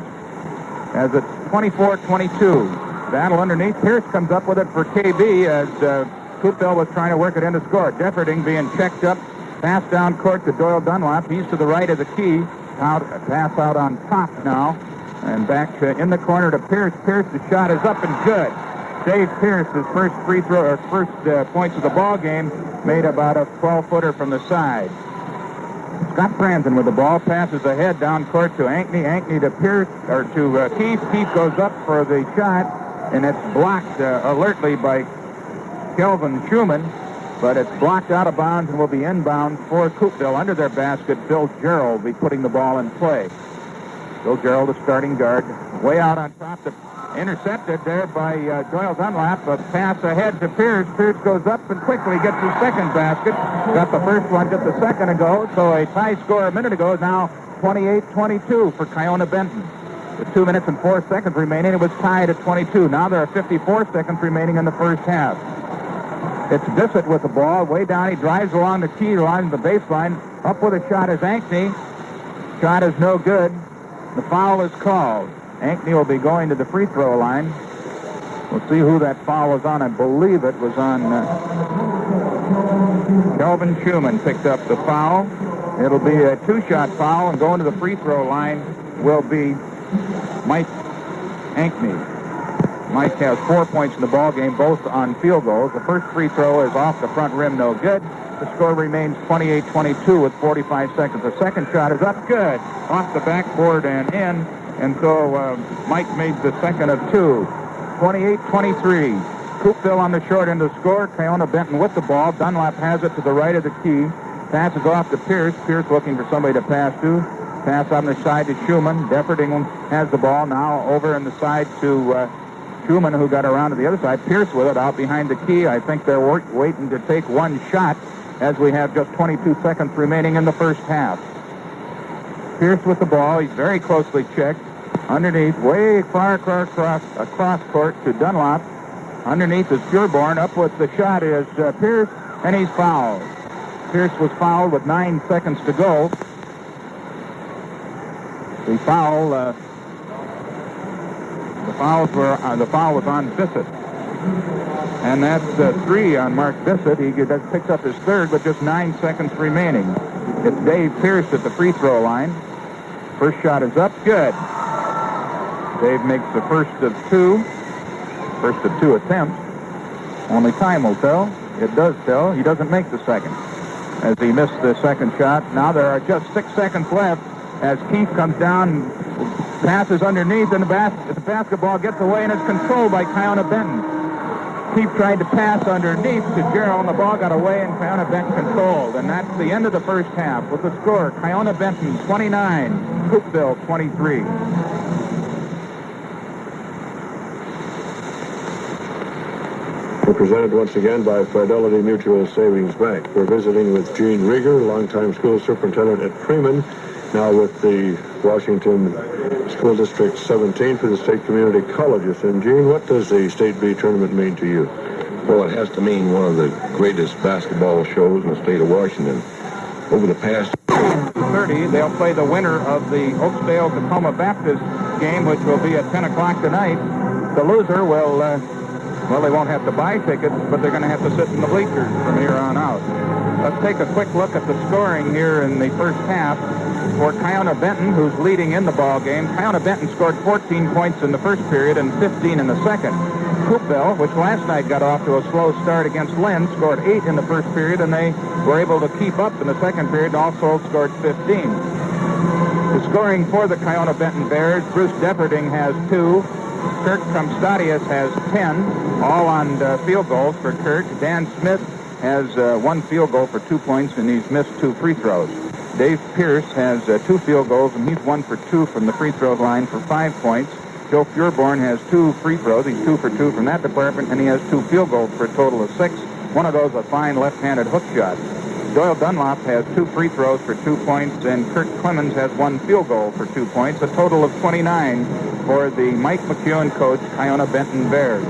as it's 24-22. Battle underneath. Pierce comes up with it for KB, as Coupeville was trying to work it in to score. Defferting being checked up. Pass down court to Doyle Dunlap. He's to the right of the key. Pass out on top now. And back in the corner to Pierce. Pierce, the shot is up and good. Dave Pierce, his first free throw, or first points of the ball game, made about a 12-footer from the side. Scott Franzen with the ball, passes ahead down court to Ankney. Ankney to Pierce, or to Keefe. Keefe goes up for the shot, and it's blocked alertly by Kelvin Schumann. But it's blocked out of bounds and will be inbound for Coupeville. Under their basket, Bill Gerald will be putting the ball in play. Bill Gerald, the starting guard, way out on top. Intercepted there by Doyle Dunlap. A pass ahead to Pierce. Pierce goes up and quickly gets his second basket. Got the first one just a second ago. So a tie score a minute ago is now 28-22 for Kiona-Benton. With 2 minutes and 4 seconds remaining, it was tied at 22. Now there are 54 seconds remaining in the first half. It's Bissett with the ball. Way down, he drives along the key line, the baseline. Up with a shot is Ankney. Shot is no good. The foul is called. Ankney will be going to the free throw line. We'll see who that foul was on. I believe it was on Kelvin Schumann picked up the foul. It'll be a two-shot foul, and going to the free throw line will be Mike Ankney. Mike has 4 points in the ball game, both on field goals. The first free throw is off the front rim, no good. The score remains 28-22 with 45 seconds. The second shot is up, good, off the backboard and in. And so Mike made the second of two. 28-23. Coupeville on the short end of the score. Kiona-Benton with the ball. Dunlap has it to the right of the key. Passes off to Pierce. Pierce looking for somebody to pass to. Pass on the side to Schumann. Depperding has the ball now over on the side to Schumann, who got around to the other side. Pierce with it out behind the key. I think they're waiting to take one shot as we have just 22 seconds remaining in the first half. Pierce with the ball. He's very closely checked. Underneath, way far across court to Dunlop. Underneath is Pureborn. Up with the shot is Pierce, and he's fouled. Pierce was fouled with 9 seconds to go. The foul was on Bissett. And that's 3 on Mark Bissett. He just picks up his third with just 9 seconds remaining. It's Dave Pierce at the free throw line. First shot is up. Good. Dave makes the first of two attempts. Only time will tell. It does tell. He doesn't make the second, as he missed the second shot. Now there are just 6 seconds left as Keith comes down, passes underneath, and the basketball gets away and is controlled by Kiona-Benton. Keith tried to pass underneath to Gerald, and the ball got away, and Kiona-Benton controlled. And that's the end of the first half with the score: Kiona-Benton 29, Coupeville 23. We're presented once again by Fidelity Mutual Savings Bank. We're visiting with Gene Rieger, longtime school superintendent at Freeman, now with the Washington School District 17 for the state community colleges. And Gene, what does the State B tournament mean to you? Well, it has to mean one of the greatest basketball shows in the state of Washington. Over the past 30, they'll play the winner of the Oakdale-Tacoma Baptist game, which will be at 10 o'clock tonight. The loser will... Well, they won't have to buy tickets, but they're going to have to sit in the bleachers from here on out. Let's take a quick look at the scoring here in the first half for Kiona-Benton, who's leading in the ball game. Kiona-Benton scored 14 points in the first period and 15 in the second. Coupeville, which last night got off to a slow start against Lynn, scored 8 in the first period, and they were able to keep up in the second period and also scored 15. The scoring for the Kiona-Benton Bears: Bruce Depperding has 2. Kirk Comstadius has 10, all on field goals for Kirk. Dan Smith has 1 field goal for 2 points, and he's missed 2 free throws. Dave Pierce has 2 field goals, and he's 1 for 2 from the free throw line for 5 points. Joe Pureborn has 2 free throws. He's 2 for 2 from that department, and he has 2 field goals for a total of 6. One of those a fine left-handed hook shot. Doyle Dunlop has 2 free throws for 2 points, and Kirk Clemens has 1 field goal for 2 points, a total of 29 for the Mike McEwen coach Kiona-Benton Bears.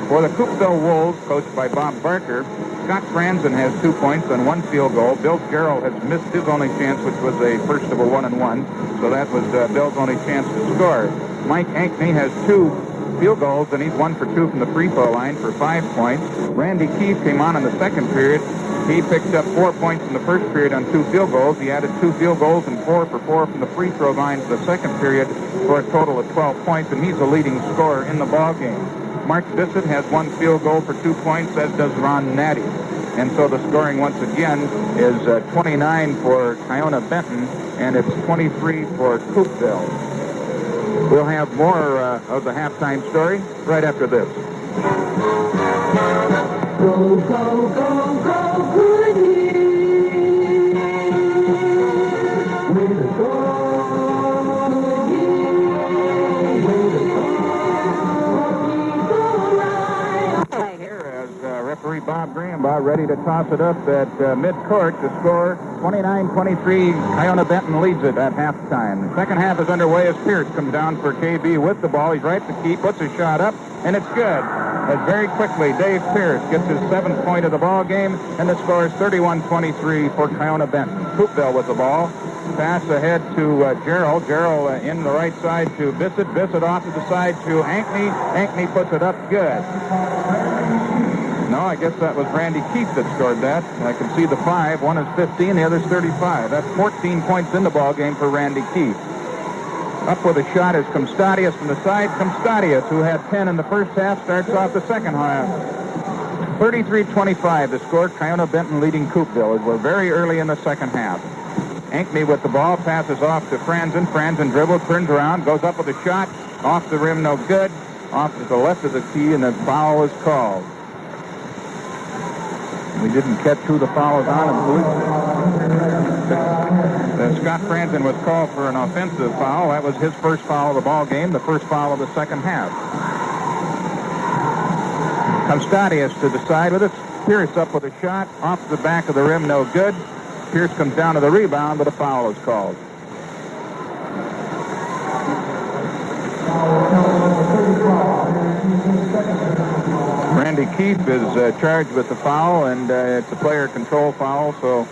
For the Coupeville Wolves, coached by Bob Barker, Scott Franzen has 2 points and 1 field goal. Bill Gerald has missed his only chance, which was a first of a 1-and-1, so that was Bill's only chance to score. Mike Ankney has 2 field goals, and he's 1 for 2 from the free throw line for 5 points. Randy Keefe came on in the second period. He picked up 4 points in the first period on 2 field goals. He added 2 field goals and 4 for 4 from the free throw line for the second period for a total of 12 points, and he's the leading scorer in the ball game. Mark Bissett has 1 field goal for 2 points, as does Ron Natty. And so the scoring once again is 29 for Kiona-Benton, and it's 23 for Coupeville. We'll have more of the halftime story right after this. Go, go, go, go, Goodyear. Way to go, Goodyear. Way to go, Here as referee Bob Graham ready to toss it up at midcourt. The score 29-23. Kiona-Benton leads it at halftime. The second half is underway as Pierce comes down for KB with the ball. He's right at the key, puts his shot up, and it's good. As very quickly, Dave Pierce gets his 7th point of the ball game, and the score is 31-23 for Kiona-Benton. Coupeville with the ball. Pass ahead to Gerald. Gerald in the right side to Bissett. Bissett off to the side to Ankney. Ankney puts it up. Good. No, I guess that was Randy Keefe that scored that. I can see the 5. One is 15, the other's 35. That's 14 points in the ball game for Randy Keefe. Up with a shot is Comstadius from the side. Comstadius, who had 10 in the first half, starts off the second half. 33-25, the score. Kiona-Benton leading Coupeville as we're very early in the second half. Ankney with the ball, passes off to Franzen. Franzen dribbles, turns around, goes up with a shot. Off the rim, no good. Off to the left of the key, and the foul is called. We didn't catch who the foul is on. Scott Franzen was called for an offensive foul. That was his first foul of the ball game, the first foul of the second half. Constadius to the side with it. Pierce up with a shot. Off the back of the rim, no good. Pierce comes down to the rebound, but a foul is called. Randy Keefe is charged with the foul, and it's a player control foul, or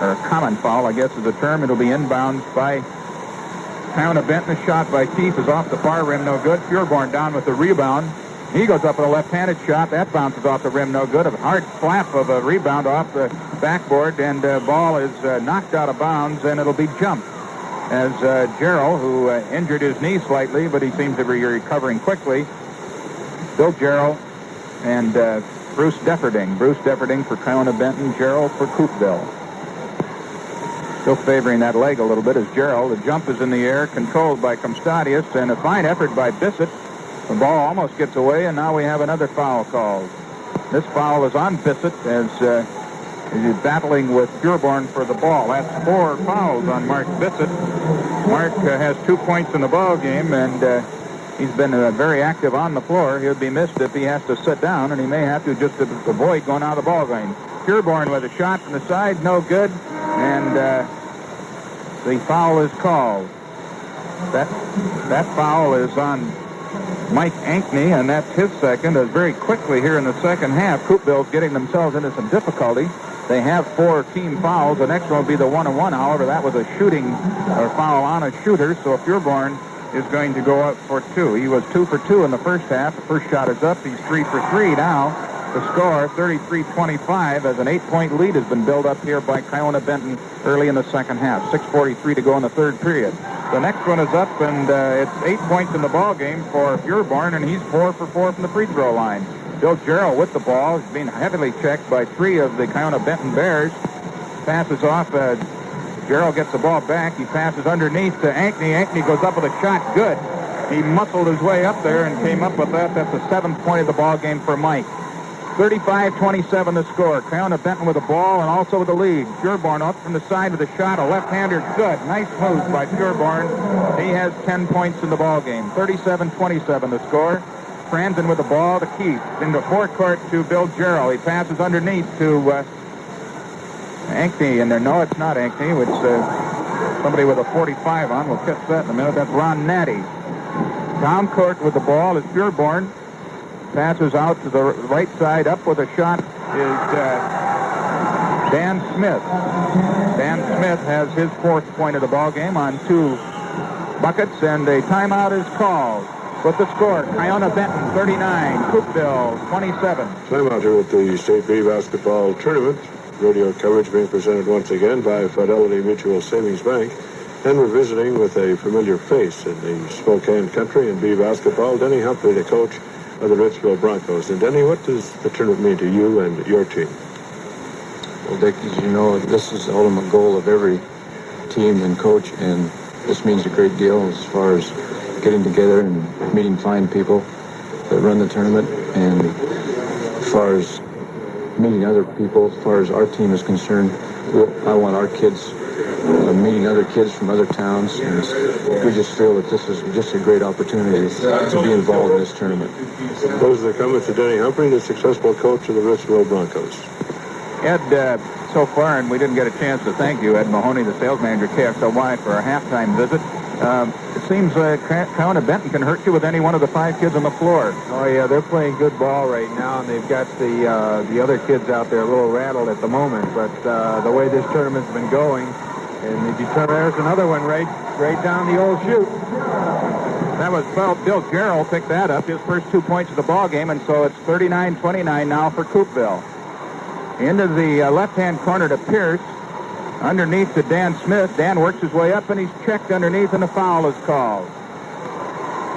a common foul, I guess is the term. It'll be inbound by Kiona-Benton. A shot by Keefe is off the far rim, no good. Pureborn down with the rebound. He goes up with a left-handed shot. That bounces off the rim, no good. A hard flap of a rebound off the backboard, and the ball is knocked out of bounds, and it'll be jumped. As Gerald, who injured his knee slightly, but he seems to be recovering quickly. Bill Gerald and Bruce Defferding. Bruce Defferding for Kiona-Benton, Gerald for Coupeville. Still favoring that leg a little bit as Gerald. The jump is in the air, controlled by Constadius, and a fine effort by Bissett. The ball almost gets away, and now we have another foul called. This foul is on Bissett as he's battling with Pureborn for the ball. That's 4 fouls on Mark Bissett. Mark has 2 points in the ball game, and he's been very active on the floor. He'll be missed if he has to sit down, and he may have to just avoid going out of the ball game. Pureborn with a shot from the side, no good, and the foul is called. That foul is on Mike Ankney, and that's his second. As very quickly here in the second half, Coupeville's getting themselves into some difficulty. They have 4 team fouls. The next one will be the 1-on-1. However, that was a shooting or foul on a shooter, so Pureborn is going to go up for 2. He was 2 for 2 in the first half. The first shot is up. He's 3 for 3 now. The score, 33-25, as an 8-point lead has been built up here by Kiona-Benton early in the second half. 6:43 to go in the third period. The next one is up, and it's 8 points in the ball game for Pureborn, and he's 4 for 4 from the free throw line. Bill Gerald with the ball. He's being heavily checked by 3 of the Kiona-Benton Bears. Passes off. Gerald gets the ball back. He passes underneath to Ankney. Ankney goes up with a shot. Good. He muscled his way up there and came up with that. That's the 7th point of the ball game for Mike. 35-27 the score. Kiona-Benton with the ball and also with the lead. Pureborn up from the side with a shot. A left-hander. Good. Nice move by Pureborn. He has 10 points in the ball game. 37-27 the score. Franzen with the ball to Keith. Into forecourt to Bill Gerald. He passes underneath to Ankney. And there, no, it's not Ankney. It's somebody with a 45 on. We'll catch that in a minute. That's Ron Natty. Down court with the ball is Pureborn. Passes out to the right side. Up with a shot is Dan Smith. Dan Smith has his 4th point of the ball game on 2 buckets, and a timeout is called. With the score, Kiona-Benton 39, Coupeville 27. Timeout here at the State B basketball tournament. Radio coverage being presented once again by Fidelity Mutual Savings Bank. And we're visiting with a familiar face in the Spokane country in B basketball, Denny Humphrey, the coach of the Ritzville Broncos. And Denny, what does the tournament mean to you and your team? Well, Dick, as you know, this is the ultimate goal of every team and coach, and this means a great deal as far as getting together and meeting fine people that run the tournament, and as far as meeting other people, as far as our team is concerned, I want our kids meeting other kids from other towns, and we just feel that this is just a great opportunity to be involved in this tournament. Those are the comments of Denny Humphrey, the successful coach of the Ritzville Broncos. Ed, so far, and we didn't get a chance to thank you, Ed Mahoney, the sales manager at KXLY, for our halftime visit. It seems Kiona-Benton can hurt you with any one of the 5 kids on the floor. Oh, yeah, they're playing good ball right now, and they've got the other kids out there a little rattled at the moment. But the way this tournament's been going, and there's another one right down the old chute. That was Bill Gerald picked that up, his first 2 points of the ball game, and so it's 39-29 now for Coupeville. Into the left-hand corner to Pierce. Underneath to Dan Smith. Dan works his way up, and he's checked underneath, and a foul is called.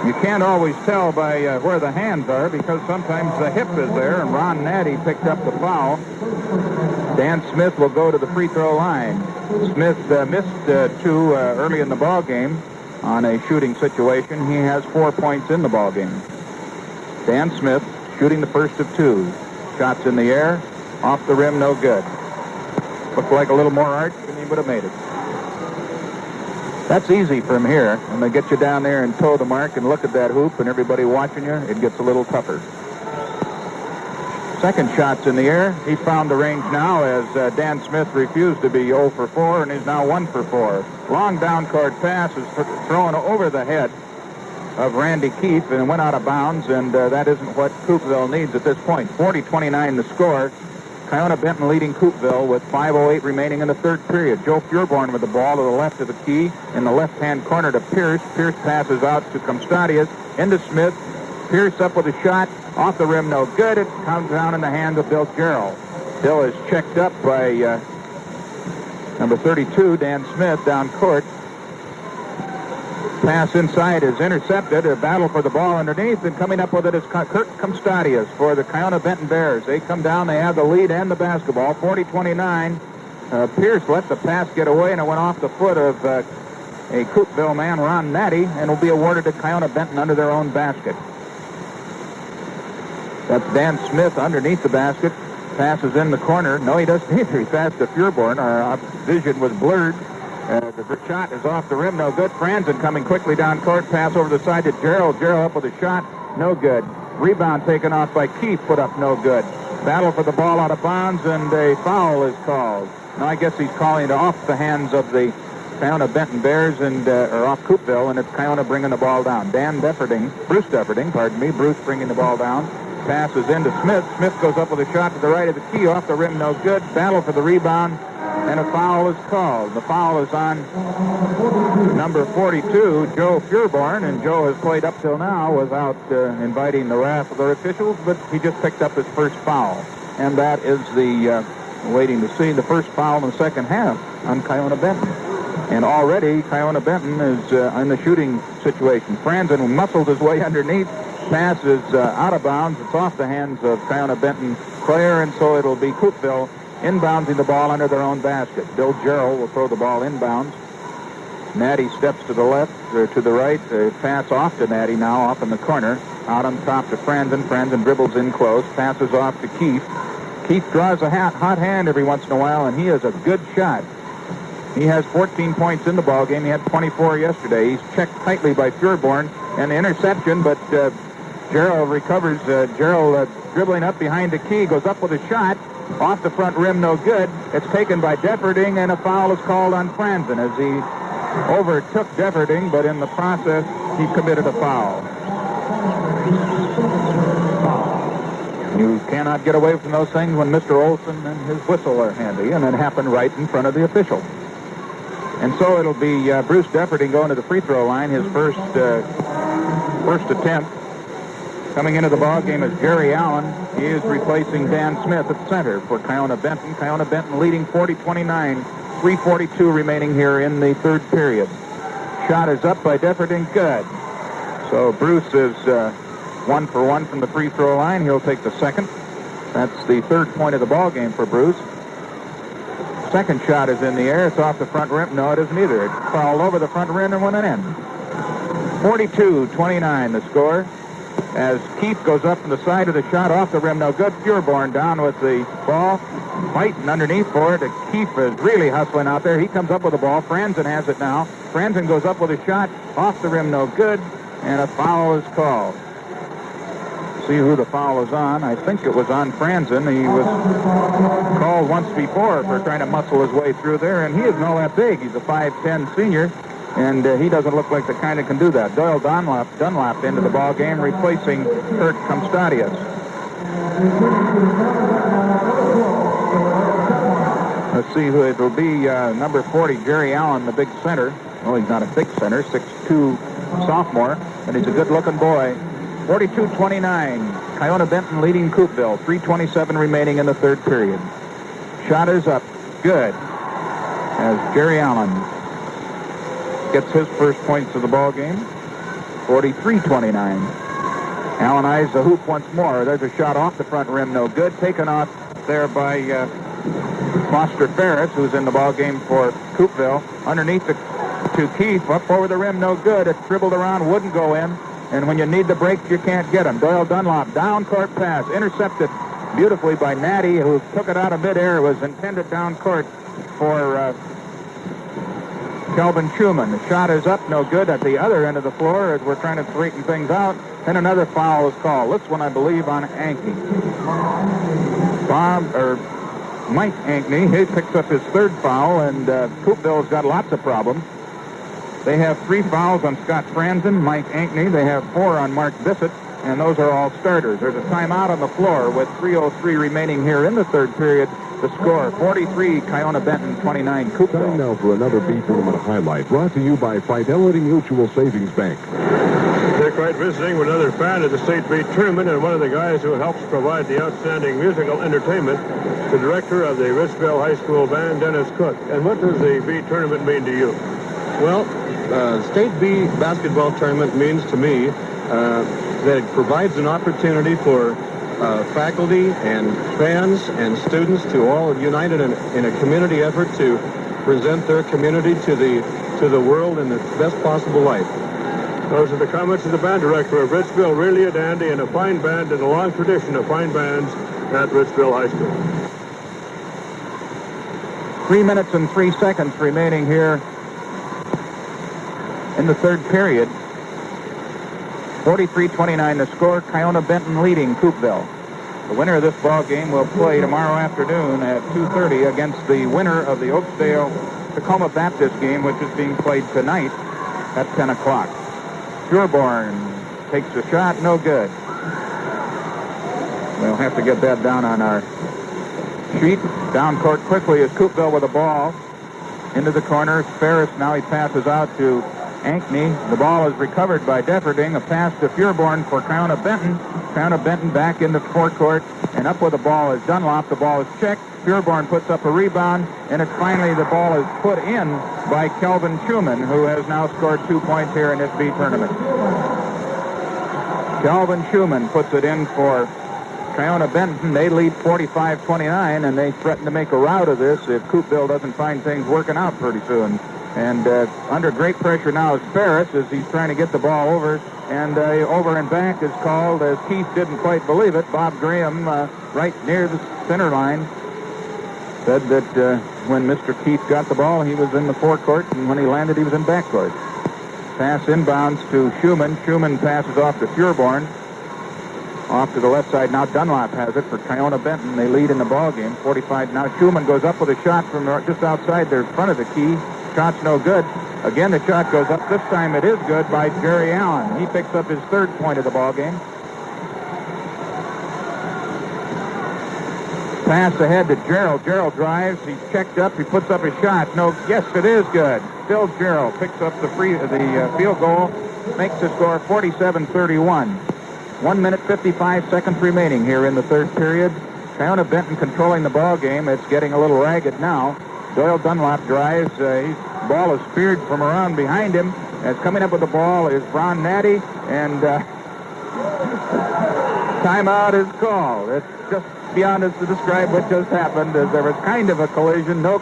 You can't always tell by where the hands are, because sometimes the hip is there, and Ron Natty picked up the foul. Dan Smith will go to the free throw line. Smith missed 2 early in the ball game on a shooting situation. He has 4 points in the ball game. Dan Smith shooting the first of 2. Shots in the air. Off the rim, no good. Looked like a little more arch, and he would have made it. That's easy from here. When they get you down there and toe the mark and look at that hoop and everybody watching you, it gets a little tougher. Second shot's in the air. He found the range now as Dan Smith refused to be 0 for 4, and he's now 1 for 4. Long down court pass is thrown over the head of Randy Keefe and went out of bounds, and that isn't what Coupeville needs at this point. 40-29 the score. Kiona-Benton leading Coupeville with 5:08 remaining in the third period. Joe Furborn with the ball to the left of the key in the left-hand corner to Pierce. Pierce passes out to Comstadius into Smith. Pierce up with a shot. Off the rim, no good. It comes down in the hands of Bill Jarrell. Bill is checked up by number 32, Dan Smith, down court. Pass inside is intercepted. A battle for the ball underneath, and coming up with it is Kurt Comstadius for the Kiona-Benton Bears. They come down. They have the lead and the basketball. 40-29. Pierce let the pass get away, and it went off the foot of a Coupeville man, Ron Natty, and will be awarded to Kiona-Benton under their own basket. That's Dan Smith underneath the basket. Passes in the corner. No, he doesn't either. He passed to Furborn. Our vision was blurred. The shot is off the rim, no good. Franzen coming quickly down court. Pass over the side to Jarrell. Jarrell up with a shot, no good. Rebound taken off by Keefe, put up no good. Battle for the ball out of bounds, and a foul is called. Now I guess he's calling it off the hands of the Kiona-Benton Bears, and or off Coupeville, and it's Kiona bringing the ball down. Bruce Deferding, Bruce bringing the ball down. Passes into Smith. Smith goes up with a shot to the right of the key, off the rim, no good. Battle for the rebound, and a foul is called. The foul is on number 42, Joe Furborn, and Joe has played up till now without inviting the wrath of the officials, but he just picked up his first foul. And that is waiting to see, the first foul in the second half on Kiona-Benton. And already Kiona-Benton is in the shooting situation. Franzen muscled his way underneath. Pass is out of bounds. It's off the hands of Kiona-Benton player, and so it'll be Coupeville inbounding the ball under their own basket. Bill Jarrell will throw the ball inbounds. Natty steps to the left, or to the right. Pass off to Natty now, off in the corner. Out on top to Franzen. Franzen dribbles in close. Passes off to Keefe. Keefe draws a hot hand every once in a while, and he is a good shot. He has 14 points in the ball game. He had 24 yesterday. He's checked tightly by Furborn, and the interception, but Jarrell recovers. Jarrell dribbling up behind the key, goes up with a shot. Off the front rim, no good. It's taken by Deferding, and a foul is called on Franzen as he overtook Deferding, but in the process, he committed a foul. You cannot get away from those things when Mr. Olson and his whistle are handy, and it happened right in front of the official. And so it'll be Bruce Deferding going to the free throw line, his first attempt. Coming into the ball game is Jerry Allen. He is replacing Dan Smith at center for Kiona-Benton. Kiona-Benton leading 40-29. 3:42 remaining here in the third period. Shot is up by Deferding. Good. So Bruce is 1 for 1 from the free throw line. He'll take the second. That's the third point of the ball game for Bruce. Second shot is in the air. It's off the front rim. No, it isn't either. It crawled over the front rim and went in. 42-29 the score. As Keefe goes up from the side of the shot, off the rim, no good. Furborn down with the ball, fighting underneath for it. Keefe is really hustling out there. He comes up with the ball. Franzen has it now. Franzen goes up with a shot, off the rim, no good, and a foul is called. See who the foul is on. I think it was on Franzen. He was called once before for trying to muscle his way through there, and he isn't all that big. He's a 5'10 senior. And he doesn't look like the kind that can do that. Doyle Dunlap into the ball game, replacing Kurt Comstadius. Let's see who it will be. Number 40, Jerry Allen, the big center. Well, he's not a big center, 6'2 sophomore, but he's a good-looking boy. 42-29. Kiona-Benton leading Coupeville. 3:27 remaining in the third period. Shot is up. Good. As Jerry Allen gets his first points of the ball game. 43-29. Allen eyes the hoop once more. There's a shot off the front rim, no good. Taken off there by Foster Ferris, who's in the ball game for Coupeville. Underneath to Keefe, up over the rim, no good. It dribbled around, wouldn't go in. And when you need the break, you can't get him. Doyle Dunlop, down court pass, intercepted beautifully by Natty, who took it out of midair. It was intended down court for Kelvin Schumann. The shot is up, no good at the other end of the floor as we're trying to straighten things out. And another foul is called. This one, I believe, on Ankney. Mike Ankney, he picks up his third foul, and Coupeville's got lots of problems. They have 3 fouls on Scott Franzen, Mike Ankney. They have 4 on Mark Bissett, and those are all starters. There's a timeout on the floor with 3:03 remaining here in the third period. The score, 43, Kiona-Benton, 29, Time Coupeville. now for another B Tournament highlight brought to you by Fidelity Mutual Savings Bank. Dick Wright visiting with another fan at the State B Tournament, and one of the guys who helps provide the outstanding musical entertainment, the director of the Richville High School Band, Dennis Cook. And what does the B Tournament mean to you? Well, State B basketball tournament means to me that it provides an opportunity for faculty and fans and students to all unite in a community effort to present their community to the world in the best possible light. Those are the comments of the band director of Richville. Really a dandy and a fine band and a long tradition of fine bands at Richville High School. 3 minutes and 3 seconds remaining here in the third period. 43-29 the score. Kiona-Benton leading Coupeville. The winner of this ball game will play tomorrow afternoon at 2:30 against the winner of the Oakdale-Tacoma Baptist game, which is being played tonight at 10 o'clock. Pureborn takes a shot, no good. We'll have to get that down on our sheet. Down court quickly is Coupeville with the ball. Into the corner. Ferris, now he passes out to Ankney. The ball is recovered by Deferding. A pass to Pureborn for Kiona-Benton. Kiona-Benton back into forecourt, and up with the ball is Dunlop. The ball is checked. Pureborn puts up a rebound, and it's finally the ball is put in by Kelvin Schumann, who has now scored 2 points here in this B tournament. Kelvin Schumann puts it in for Kiona-Benton. They lead 45-29, and they threaten to make a rout of this if Coupeville doesn't find things working out pretty soon. And under great pressure now is Ferris as he's trying to get the ball over. And over and back is called as Keith didn't quite believe it. Bob Graham, right near the center line, said that when Mr. Keith got the ball, he was in the forecourt, and when he landed, he was in backcourt. Pass inbounds to Schumann. Schumann passes off to Pureborn. Off to the left side. Now Dunlop has it for Kiona-Benton. They lead in the ball game, 45. Now Schumann goes up with a shot from just outside their front of the key. Shot's no good. Again, the shot goes up. This time it is good by Jerry Allen. He picks up his third point of the ball game. Pass ahead to Gerald. Gerald drives. He's checked up. He puts up a shot. No, yes, it is good. Still Gerald picks up the field goal. Makes the score 47-31. 1 minute 55 seconds remaining here in the third period. Kiona-Benton controlling the ball game. It's getting a little ragged now. Doyle Dunlop drives. His ball is speared from around behind him. As coming up with the ball is Ron Natty, and timeout is called. It's just beyond us to describe what just happened. As there was kind of a collision, no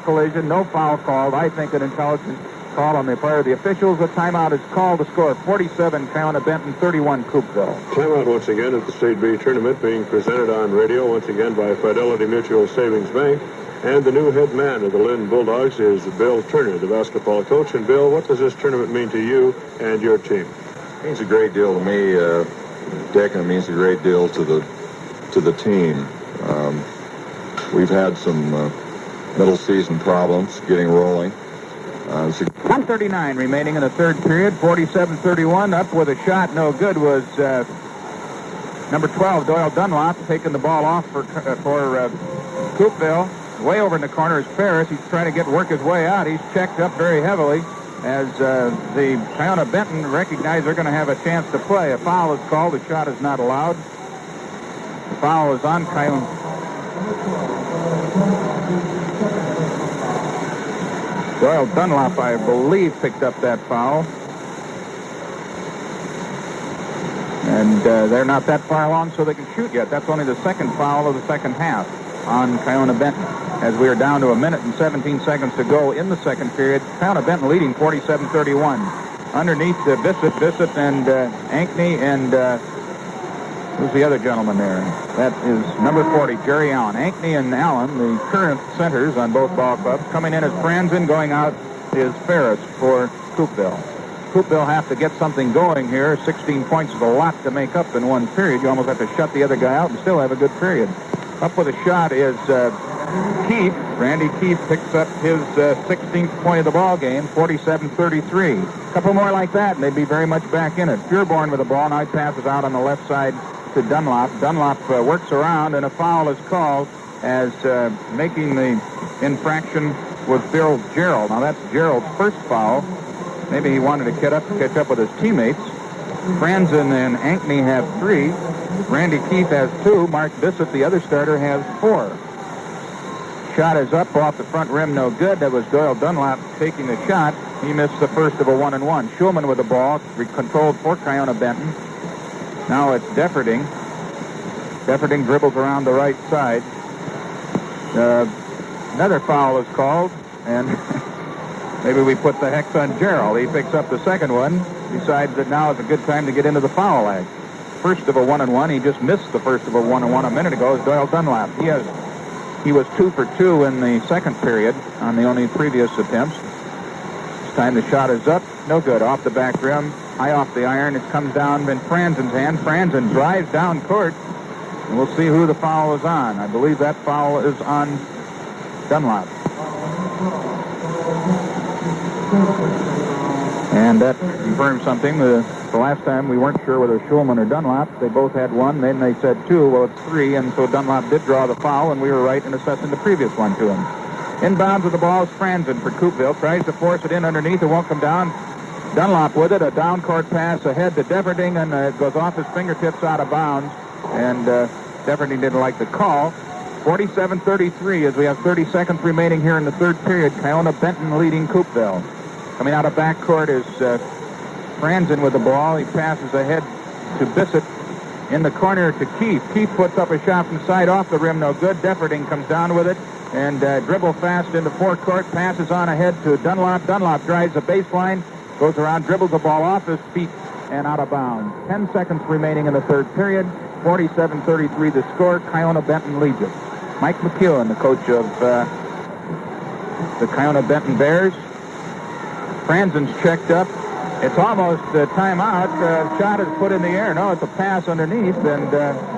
foul called. I think an intelligent call on the part of the officials. The timeout is called. The score 47 Kiona-Benton, 31 Coupeville. Timeout once again at the State B Tournament, being presented on radio once again by Fidelity Mutual Savings Bank. And the new head man of the Lynn Bulldogs is Bill Turner, the basketball coach. And Bill, what does this tournament mean to you and your team? It means a great deal to me, Dick, and it means a great deal to the team. We've had some middle season problems getting rolling. 1:39 remaining in the third period. 47-31. Up with a shot, no good, was number 12 Doyle Dunlop, taking the ball off for Coupeville. Way over in the corner is Ferris. He's trying to work his way out. He's checked up very heavily as the Kiona-Benton recognize they're going to have a chance to play. A foul is called. The shot is not allowed. The foul is on Kiona. Doyle Dunlop, I believe, picked up that foul. And they're not that far along, so they can shoot yet. That's only the second foul of the second half on Kiona-Benton, as we are down to 1 minute and 17 seconds to go in the second period. Kiona-Benton leading 47-31. Underneath Bissett and Ankney and Who's the other gentleman there? That is number 40, Jerry Allen. Ankney and Allen, the current centers on both ball clubs. Coming in as Franzen, going out is Ferris for Coupeville. Coupeville have to get something going here. 16 points is a lot to make up in one period. You almost have to shut the other guy out and still have a good period. Up with a shot is Keefe. Randy Keefe picks up his 16th point of the ball game, 47-33. A couple more like that, and they'd be very much back in it. Pureborn with the ball. Now he passes out on the left side to Dunlop. Dunlop works around, and a foul is called as making the infraction with Bill Gerald. Now that's Gerald's first foul. Maybe he wanted to catch up with his teammates. Franzen and Ankney have 3. Randy Keefe has 2. Mark Bissett, the other starter, has 4. Shot is up off the front rim, no good. That was Doyle Dunlop taking the shot. He missed the first of a 1-and-1. Schulman with the ball, controlled for Kiona-Benton. Now it's Defferting. Defferting dribbles around the right side. Another foul is called, and maybe we put the hex on Gerald. He picks up the second one, decides that now is a good time to get into the foul line. First of a 1-and-1. He just missed the first of a 1-and-1 a minute ago is Doyle Dunlap. He was 2 for 2 in the second period on the only previous attempts. This time the shot is up. No good. Off the back rim. High off the iron. It comes down in Franzen's hand. Franzen drives down court. And we'll see who the foul is on. I believe that foul is on Dunlap. And that confirms something. The last time we weren't sure whether Schulman or Dunlap. They both had 1. Then they said 2. Well, it's 3. And so Dunlap did draw the foul, and we were right in assessing the previous one to him. Inbounds with the ball is Franzen for Coupeville. Tries to force it in underneath. It won't come down. Dunlop with it. A down court pass ahead to Defferting, and it goes off his fingertips out of bounds. And Defferting didn't like the call. 47-33 as we have 30 seconds remaining here in the third period. Kiona-Benton leading Coupeville. Coming out of backcourt is Franzen with the ball. He passes ahead to Bissett. In the corner to Keefe. Keefe puts up a shot from the side off the rim. No good. Defferting comes down with it and dribble fast into forecourt. Passes on ahead to Dunlop. Dunlop drives the baseline. Goes around, dribbles the ball off his feet and out of bounds. 10 seconds remaining in the third period. 47-33 the score. Kiona-Benton leads it. Mike McEwen, the coach of the Kiona-Benton Bears. Franzen's checked up. It's almost a timeout. Shot is put in the air. No, it's a pass underneath, and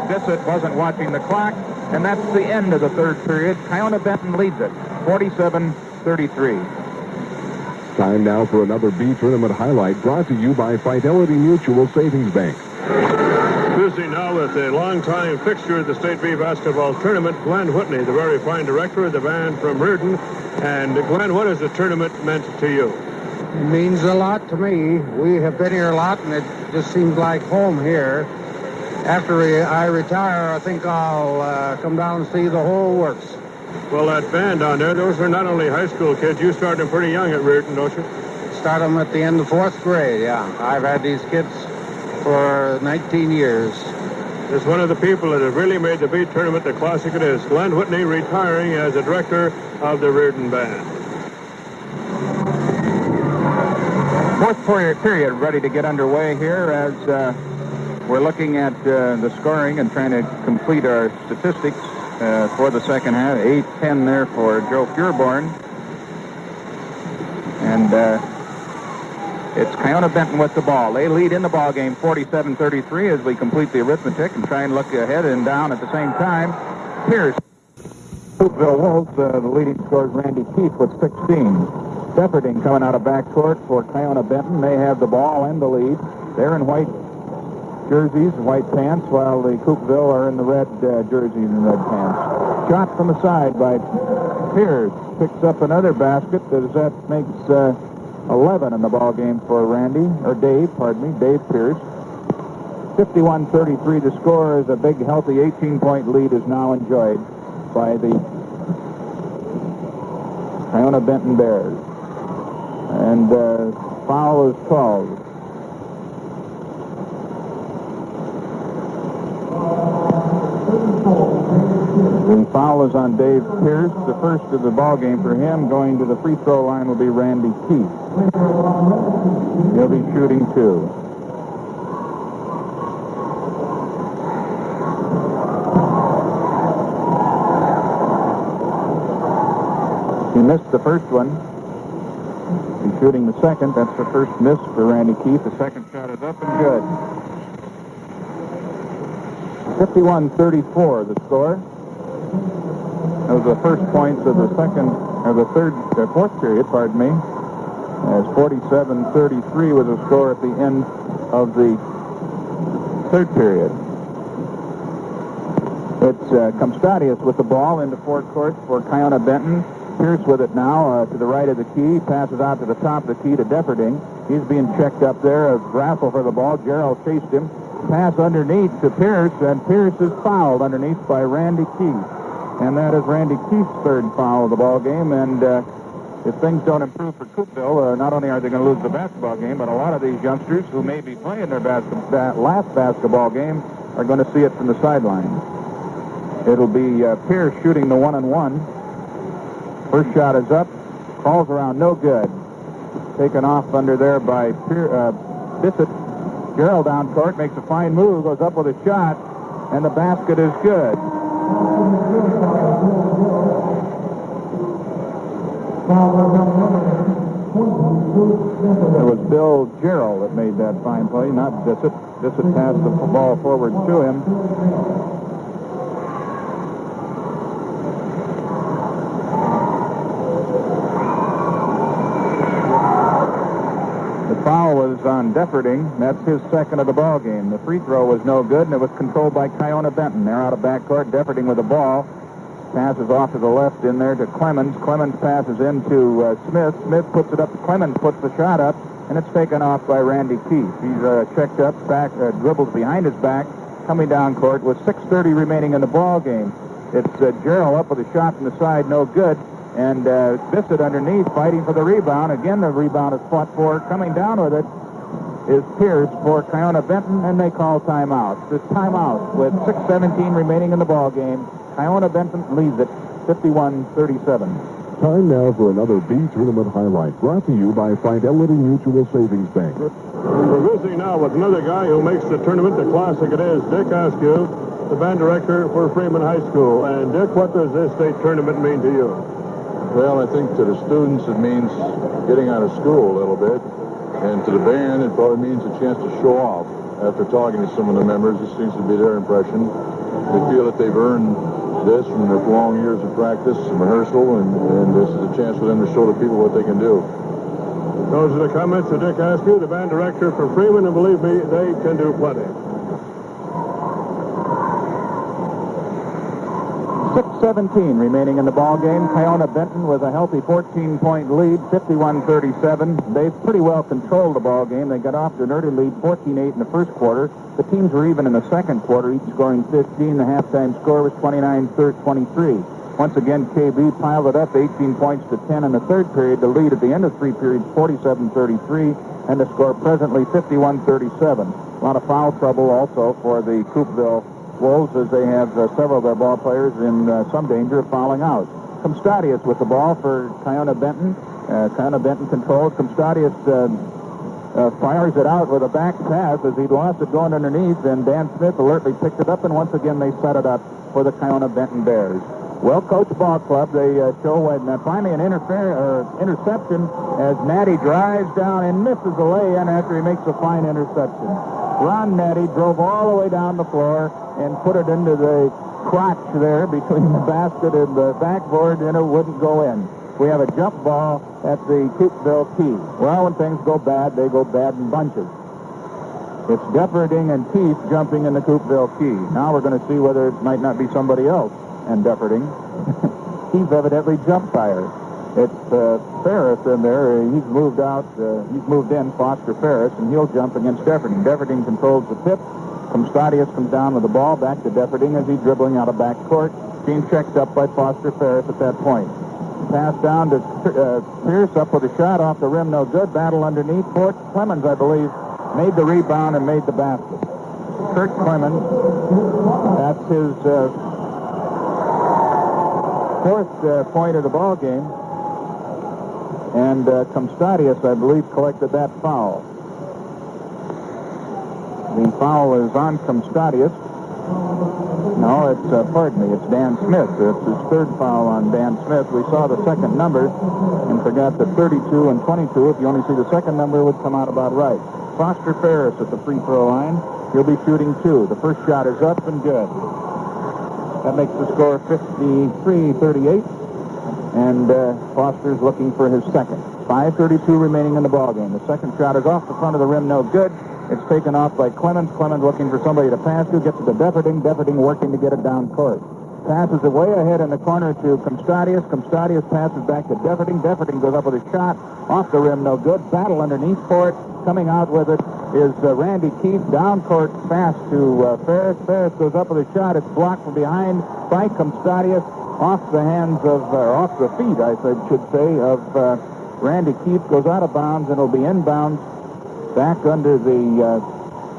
Bissett wasn't watching the clock, and that's the end of the third period. Kiona-Benton leads it, 47-33. Time now for another B Tournament highlight brought to you by Fidelity Mutual Savings Bank. Busy now with a longtime fixture at the State B basketball tournament, Glenn Whitney, the very fine director of the band from Reardon. And Glenn, what has the tournament meant to you? It means a lot to me. We have been here a lot, and it just seems like home here. After I retire, I think I'll come down and see the whole works. Well, that band down there, those are not only high school kids. You started them pretty young at Reardon, don't you? Start them at the end of 4th grade, yeah. I've had these kids for 19 years. It's one of the people that have really made the B tournament the classic it is. Glenn Whitney retiring as the director of the Reardon Band. Fourth period ready to get underway here as we're looking at the scoring and trying to complete our statistics for the second half. 8-10 there for Joe Pureborn. And it's Kiona-Benton with the ball. They lead in the ball game 47-33 as we complete the arithmetic and try and look ahead and down at the same time. Here's Coupeville Wolves. The leading scorer is Randy Keefe with 16. Defferting coming out of backcourt for Kiona-Benton. They have the ball and the lead. They're in white jerseys, white pants, while the Coupeville are in the red jerseys and red pants. Shot from the side by Pierce. Picks up another basket. That makes 11 in the ball game for Dave Pierce. 51-33 the score is a big, healthy 18-point lead is now enjoyed by the Kiona-Benton Bears. And foul is called. The foul is on Dave Pierce. The first of the ball game for him. Going to the free throw line will be Randy Keefe. He'll be shooting 2. He missed the first one. He's shooting the second. That's the first miss for Randy Keith. The second shot is up and good. 51-34 the score. That was the first points of the fourth period, pardon me. As 47-33 was the score at the end of the third period. It's Comstadius with the ball into forecourt for Kiona-Benton. Pierce with it now to the right of the key. Passes out to the top of the key to Depperding. He's being checked up there. A wrestle for the ball. Gerald chased him. Pass underneath to Pierce, and Pierce is fouled underneath by Randy Keith. And that is Randy Keith's third foul of the ball game. And if things don't improve for Coupeville, not only are they going to lose the basketball game, but a lot of these youngsters who may be playing their last basketball game are going to see it from the sideline. It'll be Pierce shooting the one-on-one. First shot is up. Calls around, no good. Taken off under there by Bissett. Gerald down court, makes a fine move, goes up with a shot, and the basket is good. It was Bill Gerald that made that fine play, not Bissett. Bissett passed the ball forward to him. Foul was on Depperding. That's his second of the ball game. The free throw was no good, and it was controlled by Kiona-Benton. They're out of backcourt. Depperding with the ball. Passes off to the left in there to Clemens. Clemens passes into Smith. Smith puts it up to Clemens, puts the shot up, and it's taken off by Randy Keith. He's checked up, dribbles behind his back, coming down court with 6:30 remaining in the ball game. It's Gerald up with a shot from the side, no good. And Bissett underneath, fighting for the rebound. Again, the rebound is fought for. Coming down with it is Pierce for Kiona-Benton, and they call timeout. This timeout with 6:17 remaining in the ball game. Kiona-Benton leads it 51-37. Time now for another B Tournament highlight, brought to you by Fidelity Mutual Savings Bank. We're visiting now with another guy who makes the tournament the classic it is, Dick Askew, the band director for Freeman High School. And Dick, what does this state tournament mean to you? Well, I think to the students it means getting out of school a little bit, and to the band it probably means a chance to show off. After talking to some of the members, this seems to be their impression. They feel that they've earned this from their long years of practice and rehearsal, and this is a chance for them to show the people what they can do. Those are the comments of Dick Askew, the band director for Freeman, and believe me, they can do plenty. 6:17 remaining in the ball game. Kiona-Benton with a healthy 14-point lead, 51-37. They've pretty well controlled the ball game. They got off to an early lead, 14-8 in the first quarter. The teams were even in the second quarter, each scoring 15. The halftime score was 29-23. Once again, KB piled it up 18 points to 10 in the third period. The lead at the end of three periods, 47-33, and the score presently 51-37. A lot of foul trouble also for the Coupeville Wolves, as they have several of their ball players in some danger of fouling out. Comstadius with the ball for Kiona-Benton. Kiona-Benton controlled. Comstadius fires it out with a back pass as he lost it going underneath, and Dan Smith alertly picked it up, and once again they set it up for the Kiona-Benton Bears. Well-coached ball club. They show when finally an interception as Natty drives down and misses a lay-in after he makes a fine interception. Ron Natty drove all the way down the floor and put it into the crotch there between the basket and the backboard, and it wouldn't go in. We have a jump ball at the Coupeville Key. Well, when things go bad, they go bad in bunches. It's Depperding and Keith jumping in the Coupeville Key. Now we're going to see whether it might not be somebody else and Depperding. He's evidently jumped higher. It's Ferris in there. He's moved out. He's moved in, Foster Ferris, and he'll jump against Depperding. Depperding controls the tip. Comstadius comes down with the ball back to Depperding as he's dribbling out of backcourt. Being checked up by Foster Ferris at that point. Pass down to Pierce, up with a shot off the rim, no good. Battle underneath. Fort Clemens, I believe, made the rebound and made the basket. Kurt Clemens, that's his fourth point of the ball game. And Comstadius, I believe, collected that foul. The foul is on Comstadius. No, it's, it's Dan Smith. It's his third foul on Dan Smith. We saw the second number and forgot that 32 and 22, if you only see the second number, would come out about right. Foster Ferris at the free throw line. He'll be shooting 2. The first shot is up and good. That makes the score 53-38. And Foster's looking for his second. 5:32 remaining in the ballgame. The second shot is off the front of the rim, no good. It's taken off by Clemens. Clemens looking for somebody to pass to. Gets it to Deferding. Deferding working to get it down court. Passes it way ahead in the corner to Comstadius. Comstadius passes back to Deferding. Deferding goes up with a shot. Off the rim, no good. Battle underneath for it. Coming out with it is Randy Keefe. Down court pass to Ferris. Ferris goes up with a shot. It's blocked from behind by Comstadius. Off the hands of, off the feet, I should say, of Randy Keefe. Goes out of bounds and will be inbounds back under the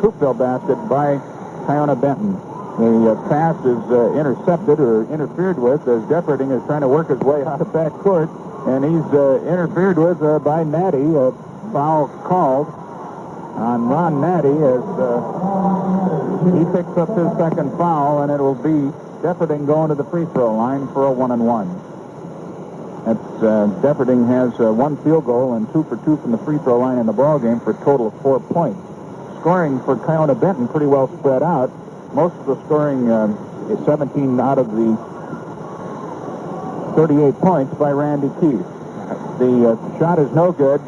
Coupeville basket by Kiona-Benton. The pass is intercepted or interfered with as Deferding is trying to work his way out of back court, and he's interfered with by Natty. A foul called on Ron Natty as he picks up his second foul, and it will be Deferding going to the free throw line for a 1-and-1. That's Deferding has 1 field goal and 2 for 2 from the free throw line in the ball game for a total of 4 points. Scoring for Kiona-Benton pretty well spread out. Most of the scoring is 17 out of the 38 points by Randy Keefe. The shot is no good.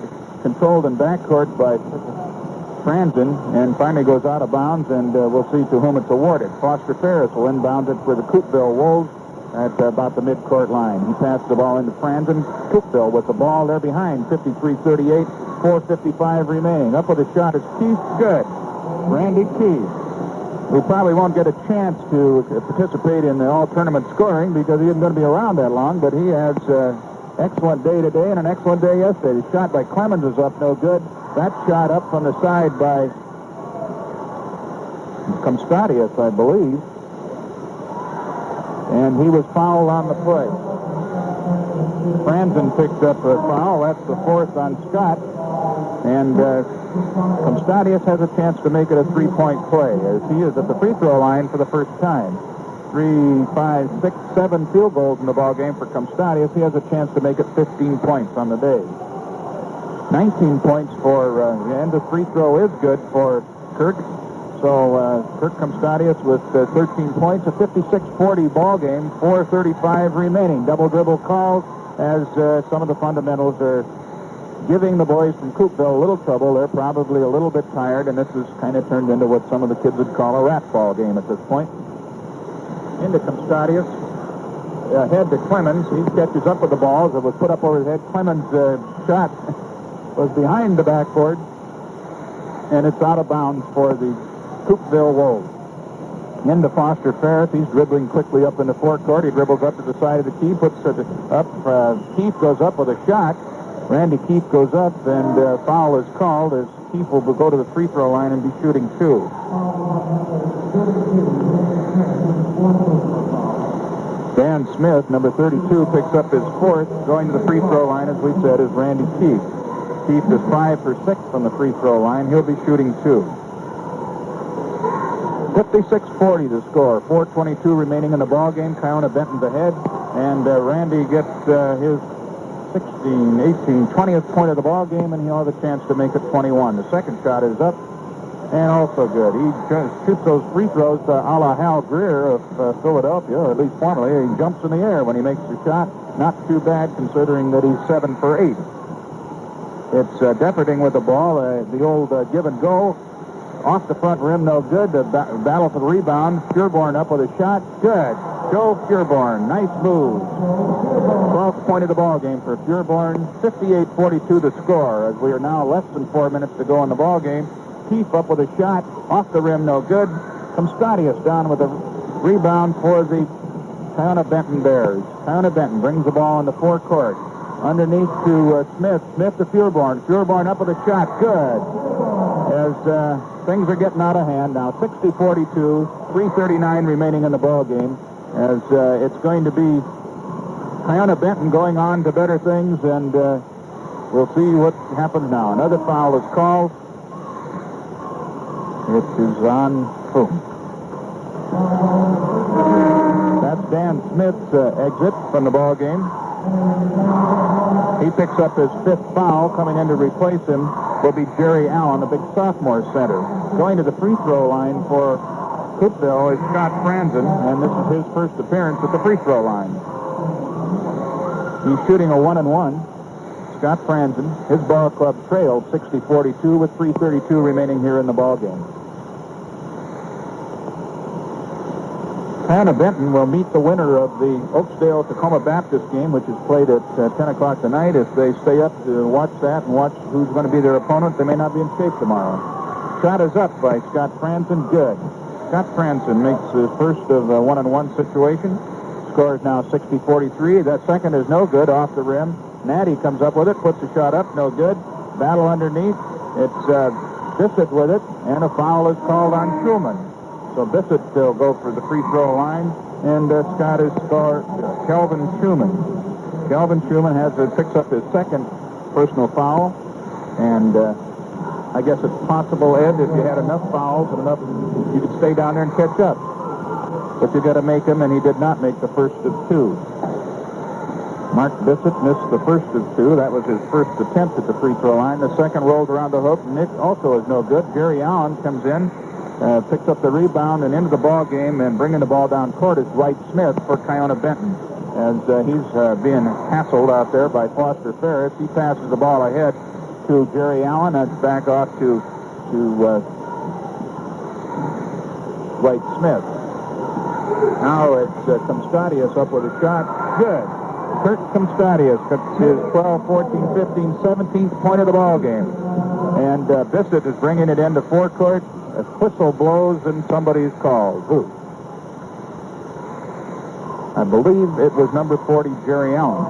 Controlled in backcourt by Franzen, and finally goes out of bounds, and we'll see to whom it's awarded. Foster Ferris will inbound it for the Coupeville Wolves at about the midcourt line. He passed the ball into Franzen. Coupeville with the ball there behind, 53-38, 4:55 remaining. Up with a shot is Keefe. Good. Randy Keefe, who probably won't get a chance to participate in the all-tournament scoring because he isn't going to be around that long, but he has excellent day today and an excellent day yesterday. The shot by Clemens is up, no good. That shot up from the side by Comstadius, I believe. And he was fouled on the play. Franzen picked up a foul. That's the 4th on Scott. And Comstadius has a chance to make it a 3-point play as he is at the free throw line for the first time. 3, 5, 6, 7 field goals in the ball game for Comstadius. He has a chance to make it 15 points on the day. 19 points for, and the free throw is good for Kirk. So Kirk Comstadius with 13 points, a 56-40 ball game, 4:35 remaining. Double dribble calls as some of the fundamentals are giving the boys from Coupeville a little trouble. They're probably a little bit tired, and this has kind of turned into what some of the kids would call a rat ball game at this point. Into Comstadius. Head to Clemens. He catches up with the ball as it was put up over his head. Clemens' shot was behind the backboard, and it's out of bounds for the Coupeville Wolves. Into Foster Ferris. He's dribbling quickly up in the forecourt. He dribbles up to the side of the key, puts it up. Keefe goes up with a shot. Randy Keefe goes up, and foul is called as Keefe will go to the free throw line and be shooting 2. Dan Smith, number 32, picks up his 4th. Going to the free throw line, as we said, is Randy Keefe. Keefe is 5 for 6 from the free throw line. He'll be shooting 2. 56-40 the score. 4:22 remaining in the ball game. Kiona-Benton's ahead, and Randy gets his 16, 18, 20th point of the ball game, and he'll have a chance to make it 21. The second shot is up and also good. He shoots those free throws a la Hal Greer of Philadelphia, or at least formerly. He jumps in the air when he makes the shot. Not too bad considering that he's 7 for 8. It's Deferding with the ball. The old give and go. Off the front rim, no good. The battle for the rebound. Furborn up with a shot. Good. Joe Furborn. Nice move. 12th point of the ball game for Furborn. 58-42 the score as we are now less than 4 minutes to go in the ball game. Keefe up with a shot. Off the rim, no good. Comstadius down with a rebound for the Kiona-Benton Bears. Kiona-Benton brings the ball in the forecourt. Underneath to Smith. Smith to Furborn. Furborn up with a shot. Good. As things are getting out of hand now. 60-42. 3:39 remaining in the ball game. As it's going to be Kiona-Benton going on to better things, and we'll see what happens now. Another foul is called. It is on who? Dan Smith's exit from the ball game. He picks up his 5th foul. Coming in to replace him will be Jerry Allen, the big sophomore center. Going to the free throw line for Coupeville is Scott Franzen, and this is his first appearance at the free throw line. He's shooting a 1-and-1. Scott Franzen, his ball club trails 60-42 with 3:32 remaining here in the ball game. Kiona-Benton will meet the winner of the Oakdale-Tacoma Baptist game, which is played at 10 o'clock tonight. If they stay up to watch that and watch who's going to be their opponent, they may not be in shape tomorrow. Shot is up by Scott Franzen. Good. Scott Franzen makes his first of a 1-and-1 situation. Score is now 60-43. That second is no good, off the rim. Natty comes up with it, puts the shot up, no good. Battle underneath. It's Bissett with it, and a foul is called on Schulman. So Bissett will go for the free throw line, and Scott is scored Kelvin Schumann. Kelvin Schumann picks up his second personal foul, and I guess it's possible, Ed, if you had enough fouls and enough, you could stay down there and catch up. But you got to make him, and he did not make the first of 2. Mark Bissett missed the first of 2. That was his first attempt at the free throw line. The second rolled around the hook. Nick also is no good. Jerry Allen comes in, picks up the rebound and into the ball game, and bringing the ball down court is Dwight Smith for Kiona-Benton. As he's being hassled out there by Foster Ferris, he passes the ball ahead to Jerry Allen. That's back off to Dwight Smith. Now it's Comstadius up with a shot. Good. Kurt Comstadius gets his 12, 14, 15, 17th point of the ball game. And Bissett is bringing it into forecourt. A whistle blows and somebody's called. Who? I believe it was number 40, Jerry Allen.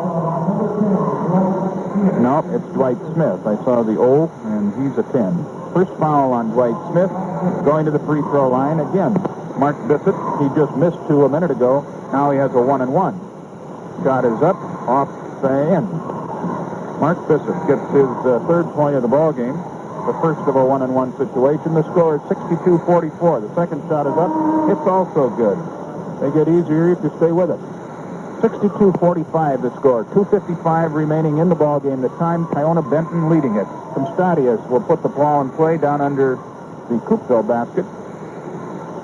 No, it's Dwight Smith. I saw the O, and he's a 10. First foul on Dwight Smith. Going to the free throw line again. Mark Bissett, he just missed 2 a minute ago. Now he has a 1-and-1. Shot is up, off the end. Mark Bissett gets his 3rd point of the ball game. The first of a 1-and-1 situation. The score is 62-44. The second shot is up. It's also good. They get easier if you stay with it. 62-45 the score. 2:55 remaining in the ball game. The time, Kiona-Benton leading it. Comstadius will put the ball in play down under the Coupeville basket.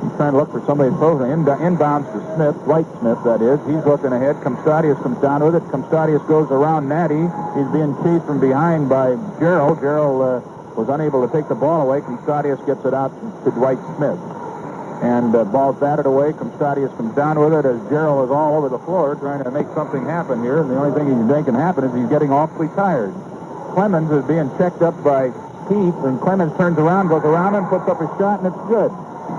He's trying to look for somebody to throw it. Inbounds to Smith, Dwight Smith, that is. He's looking ahead. Comstadius comes down with it. Comstadius goes around Natty. He's being chased from behind by Gerald. Gerald was unable to take the ball away. Comstadius gets it out to Dwight Smith. And ball's batted away. Comstadius comes down with it as Gerald is all over the floor trying to make something happen here. And the only thing he think can happen is he's getting awfully tired. Clemens is being checked up by Keith, and Clemens turns around, goes around him, puts up a shot, and it's good.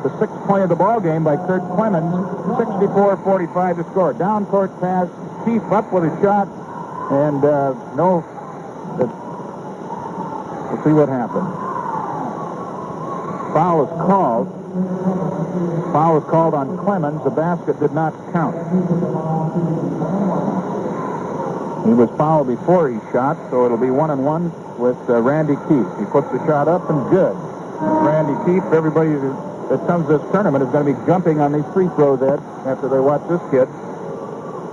The 6th point of the ball game by Kurt Clemens. 64-45 to score. Down court pass. Keith up with a shot, and no. We'll see what happens. Foul is called. Foul was called on Clemens. The basket did not count. He was fouled before he shot, so it'll be 1-and-1 with Randy Keefe. He puts the shot up and good. Randy Keefe, everybody that comes to this tournament is going to be jumping on these free throws, Ed, after they watch this kid.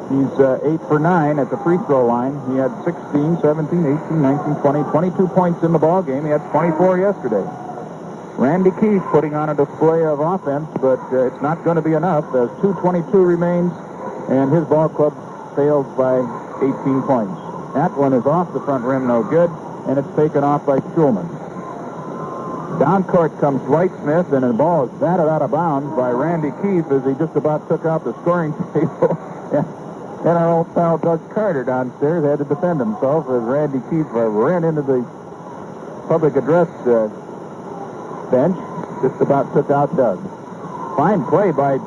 He's 8 for 9 at the free throw line. He had 16, 17, 18, 19, 20, 22 points in the ball game. He had 24 yesterday. Randy Keefe putting on a display of offense, but it's not going to be enough. There's 2:22 remains, and his ball club fails by 18 points. That one is off the front rim, no good, and it's taken off by Schulman. Down court comes Dwight Smith, and the ball is batted out of bounds by Randy Keefe as he just about took out the scoring table. And our old pal Doug Carter downstairs had to defend himself as Randy Keefe ran into the public address bench, just about took out Doug. Fine play by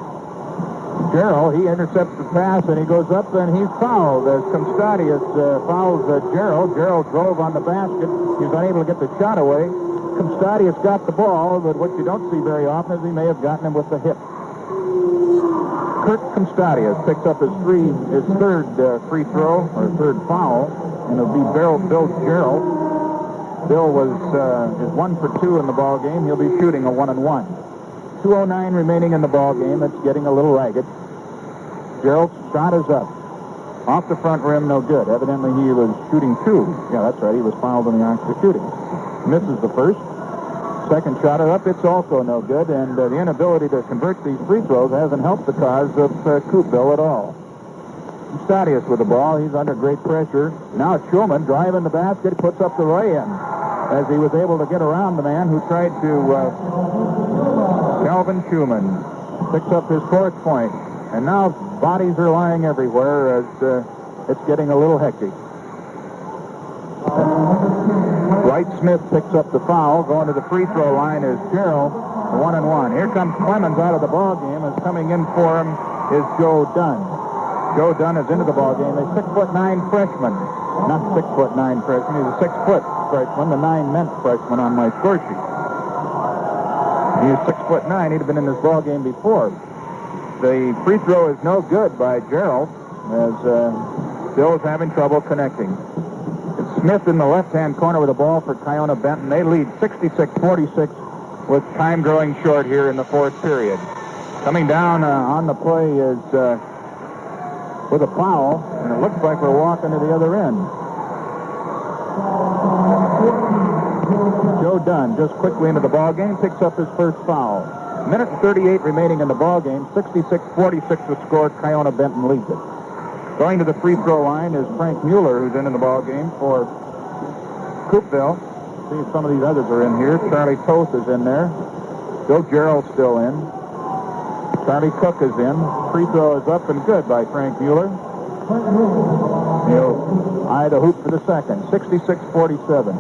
Gerald. He intercepts the pass, and he goes up, and he's fouled as Comstadius fouls Gerald. Gerald drove on the basket. He's unable to get the shot away. Comstadius got the ball, but what you don't see very often is he may have gotten him with the hip. Kurt Comstadius picks up his 3rd free throw, or 3rd foul, and it'll be Bill Gerald. Bill is 1 for 2 in the ball game. He'll be shooting a 1-and-1. 2:09 remaining in the ball game. It's getting a little ragged. Gerald's shot is up. Off the front rim, no good. Evidently, he was shooting two. Yeah, that's right. He was fouled in the act of shooting. Misses the first. Second shot is up. It's also no good. And the inability to convert these free throws hasn't helped the cause of Coupeville at all. Stadius with the ball. He's under great pressure. Now Schulman driving the basket, puts up the lay-in as he was able to get around the man who tried to... Calvin Schumann picks up his fourth point. And now bodies are lying everywhere as it's getting a little hectic. Wright Smith picks up the foul. Going to the free throw line is Gerald. 1-1. Here comes Clemens out of the ball game. As coming in for him is Joe Dunn. Joe Dunn is into the ball game. A 6'9" freshman. Not 6'9" freshman. He's a 6 foot freshman. The 9 meant freshman on my score sheet. He's 6'9". He'd have been in this ball game before. The free throw is no good by Gerald as Bill is having trouble connecting. It's Smith in the left-hand corner with the ball for Kiona-Benton. They lead 66-46 with time growing short here in the fourth period. Coming down on the play is with a foul, and it looks like we're walking to the other end. Joe Dunn just quickly into the ball game, picks up his first foul. Minute and 38 remaining in the ball game. 66-46 the score. Kiona-Benton leads it. Going to the free throw line is Frank Mueller, who's in the ball game for Coupeville. See if some of these others are in here. Charlie Toth is in there. Bill Gerald's still in. Charlie Cook is in. Free throw is up and good by Frank Mueller. He'll eye the hoop for the second. 66-47.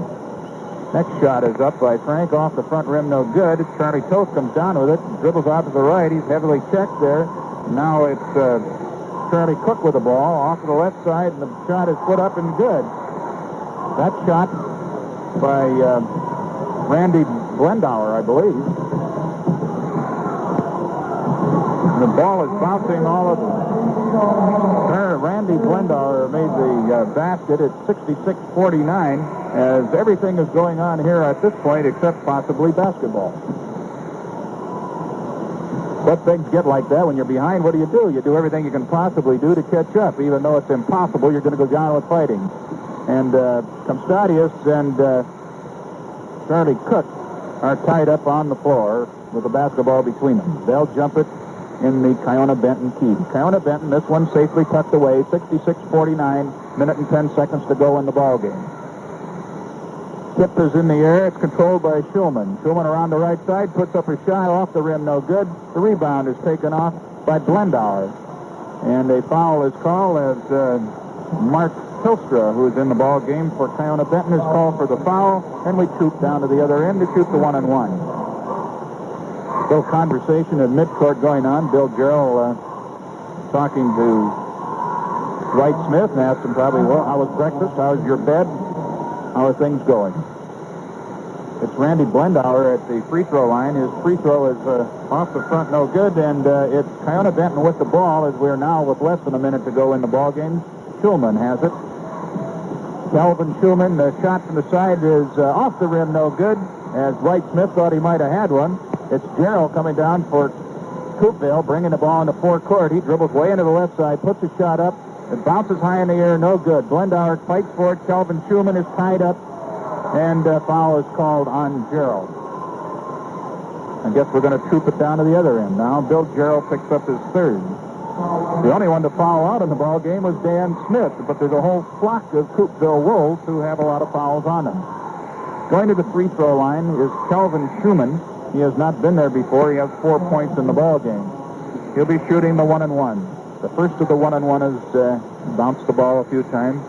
Next shot is up by Frank off the front rim, no good. Charlie Toth comes down with it, dribbles out to the right. He's heavily checked there. Now it's Charlie Cook with the ball off to the left side, and the shot is put up and good. That shot by Randy Blendauer, I believe. The ball is bouncing all over. Randy Blendauer made the basket at 66-49, as everything is going on here at this point except possibly basketball. But things get like that when you're behind. What do? You do everything you can possibly do to catch up. Even though it's impossible, you're going to go down with fighting. And Comstadius and Charlie Cook are tied up on the floor with the basketball between them. They'll jump it in the Kiona-Benton key. Kiona-Benton, this one safely tucked away. 66-49, minute and 10 seconds to go in the ball game. Tip is in the air. It's controlled by Schulman. Schulman around the right side, puts up a shot off the rim, no good. The rebound is taken off by Blendauer. And a foul is called as Mark Hilstra, who is in the ball game for Kiona-Benton, is called for the foul. And we troop down to the other end to shoot the 1-on-1. Little conversation at midcourt going on. Bill Gerald talking to Wright Smith and asked him probably, well, how was breakfast? How was your bed? How are things going? It's Randy Blendauer at the free throw line. His free throw is off the front, no good, and it's Kiona-Benton with the ball as we're now with less than a minute to go in the ball game. Schulman has it. Calvin Schulman, the shot from the side is off the rim, no good, as Wright Smith thought he might have had one. It's Gerald coming down for Coupeville, bringing the ball into forecourt. He dribbles way into the left side, puts a shot up. It bounces high in the air, no good. Blendauer fights for it. Calvin Schumann is tied up, and foul is called on Gerald. I guess we're going to troop it down to the other end now. Bill Gerald picks up his third. The only one to foul out in the ball game was Dan Smith, but there's a whole flock of Coupeville Wolves who have a lot of fouls on them. Going to the free throw line is Calvin Schumann. He has not been there before. He has 4 points in the ball game. He'll be shooting the 1-on-1. The first of the 1-on-1 is bounced the ball a few times.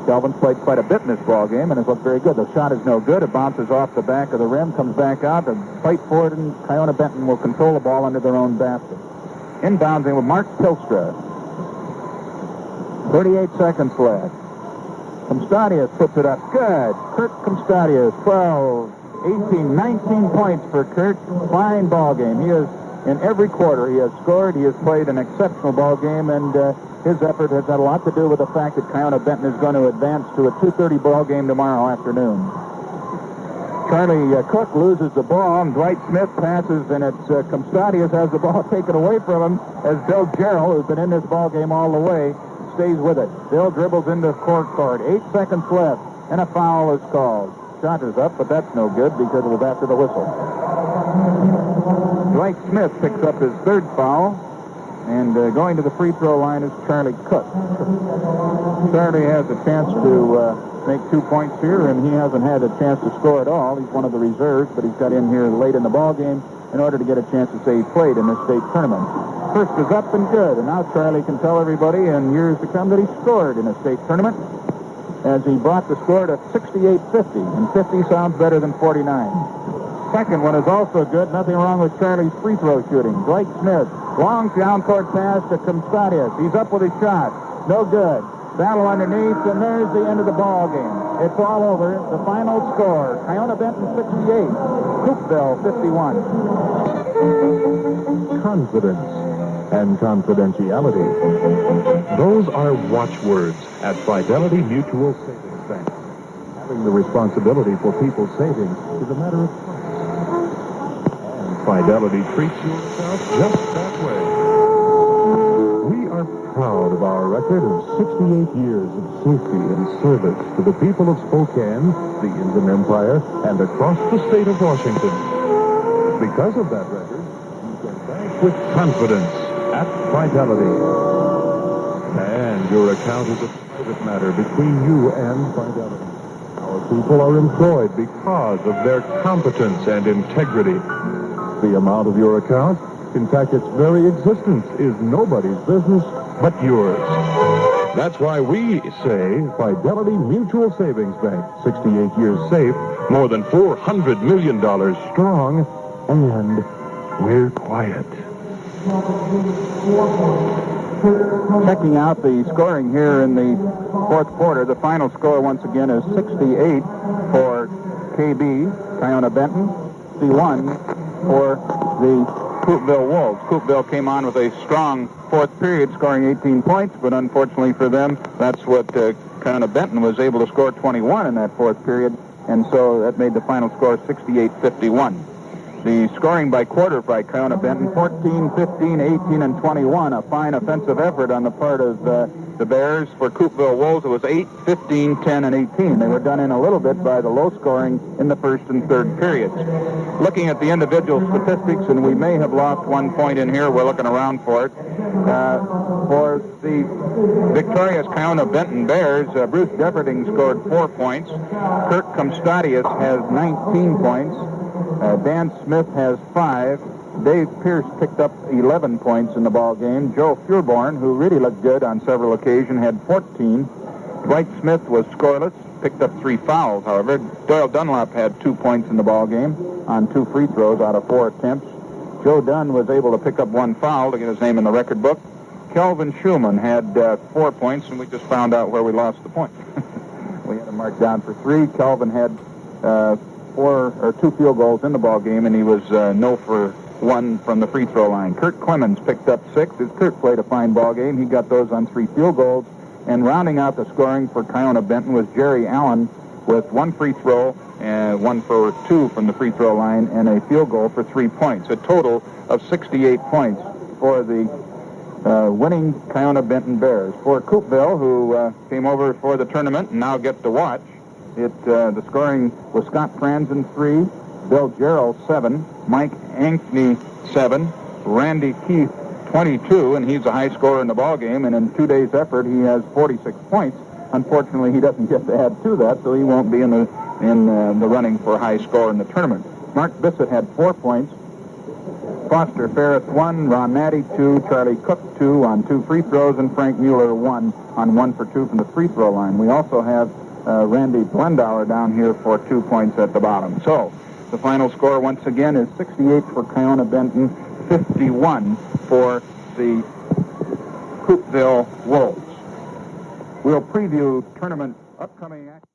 Calvin's played quite a bit in this ball game and has looked very good. The shot is no good. It bounces off the back of the rim, comes back out, and fight for it, and Kiona-Benton will control the ball under their own basket. Inbounding with Mark Pilstra. 38 seconds left. Comstadius puts it up. Good. Kurt Comstadius, 12, 18, 19 points for Kurt. Fine ball game. He is in every quarter. He has scored. He has played an exceptional ball game, and his effort has had a lot to do with the fact that Kiona-Benton is going to advance to a 2:30 ball game tomorrow afternoon. Charlie Cook loses the ball, and Dwight Smith passes, and it's Comstadius has the ball taken away from him as Bill Jarrell, who's been in this ball game all the way, stays with it. Bill dribbles into court. 8 seconds left, and a foul is called. Shot is up, but that's no good because it was after the whistle. Dwight Smith picks up his third foul, and going to the free throw line is Charlie Cook. Charlie has a chance to make 2 points here, and he hasn't had a chance to score at all. He's one of the reserves, but he's got in here late in the ball game in order to get a chance to say he played in this state tournament. First is up and good, and now Charlie can tell everybody in years to come that he scored in a state tournament, as he brought the score to 68-50, and 50 sounds better than 49. Second one is also good. Nothing wrong with Charlie's free throw shooting. Dwight Smith, long down court pass to Comstadius. He's up with his shot. No good. Battle underneath, and there's the end of the ball game. It's all over. The final score, Kiona-Benton 68, Coupeville 51. Confidence and confidentiality. Those are watchwords at Fidelity Mutual Savings Bank. Having the responsibility for people's savings is a matter of trust. And Fidelity treats yourself just that way. We are proud of our record of 68 years of safety and service to the people of Spokane, the Inland Empire, and across the state of Washington. Because of that record, you can bank with confidence at Fidelity. And your account is a private matter between you and Fidelity. Our people are employed because of their competence and integrity. The amount of your account, in fact, its very existence, is nobody's business but yours. That's why we say Fidelity Mutual Savings Bank. 68 years safe, more than $400 million strong, and we're quiet. Checking out the scoring here in the fourth quarter, the final score once again is 68 for KB, Kiona-Benton, 61 for the Coupeville Wolves. Coupeville came on with a strong fourth period, scoring 18 points, but unfortunately for them, that's what Kiona-Benton was able to score 21 in that fourth period, and so that made the final score 68-51. The scoring by quarter by Kiona-Benton, 14, 15, 18, and 21. A fine offensive effort on the part of the Bears. For Coupeville Wolves, it was 8, 15, 10, and 18. They were done in a little bit by the low scoring in the first and third periods. Looking at the individual statistics, and we may have lost 1 point in here. We're looking around for it. For the victorious Kiona-Benton Bears, Bruce Depperding scored 4 points. Kirk Comstadius has 19 points. Dan Smith has 5. Dave Pierce picked up 11 points in the ball game. Joe Furborn, who really looked good on several occasions, had 14. Dwight Smith was scoreless, picked up 3 fouls, however. Doyle Dunlop had 2 points in the ball game on 2 free throws out of 4 attempts. Joe Dunn was able to pick up 1 foul to get his name in the record book. Kelvin Schumann had 4 points, and we just found out where we lost the point. We had him marked down for 3. Kelvin had 2 field goals in the ball game, and he was 0 for 1 from the free throw line. Kurt Clemens picked up 6. Kurt played a fine ball game. He got those on 3 field goals. And rounding out the scoring for Kiona-Benton was Jerry Allen with 1 free throw and 1 for 2 from the free throw line and a field goal for 3 points. A total of 68 points for the winning Kiona-Benton Bears. For Coupeville, who came over for the tournament and now get to watch, the scoring was Scott Franzen 3, Bill Jarrell 7, Mike Ankney 7, Randy Keith 22, and he's a high scorer in the ball game, and in 2 days' effort he has 46 points. Unfortunately, he doesn't get to add to that, so he won't be in the running for high score in the tournament. Mark Bissett had 4 points. Foster Ferris 1, Ron Natty 2, Charlie Cook 2 on 2 free throws, and Frank Mueller 1 on 1 for 2 from the free throw line. We also have Randy Blendauer down here for 2 points at the bottom. So the final score once again is 68 for Kiona-Benton, 51 for the Coupeville Wolves. We'll preview tournament upcoming action.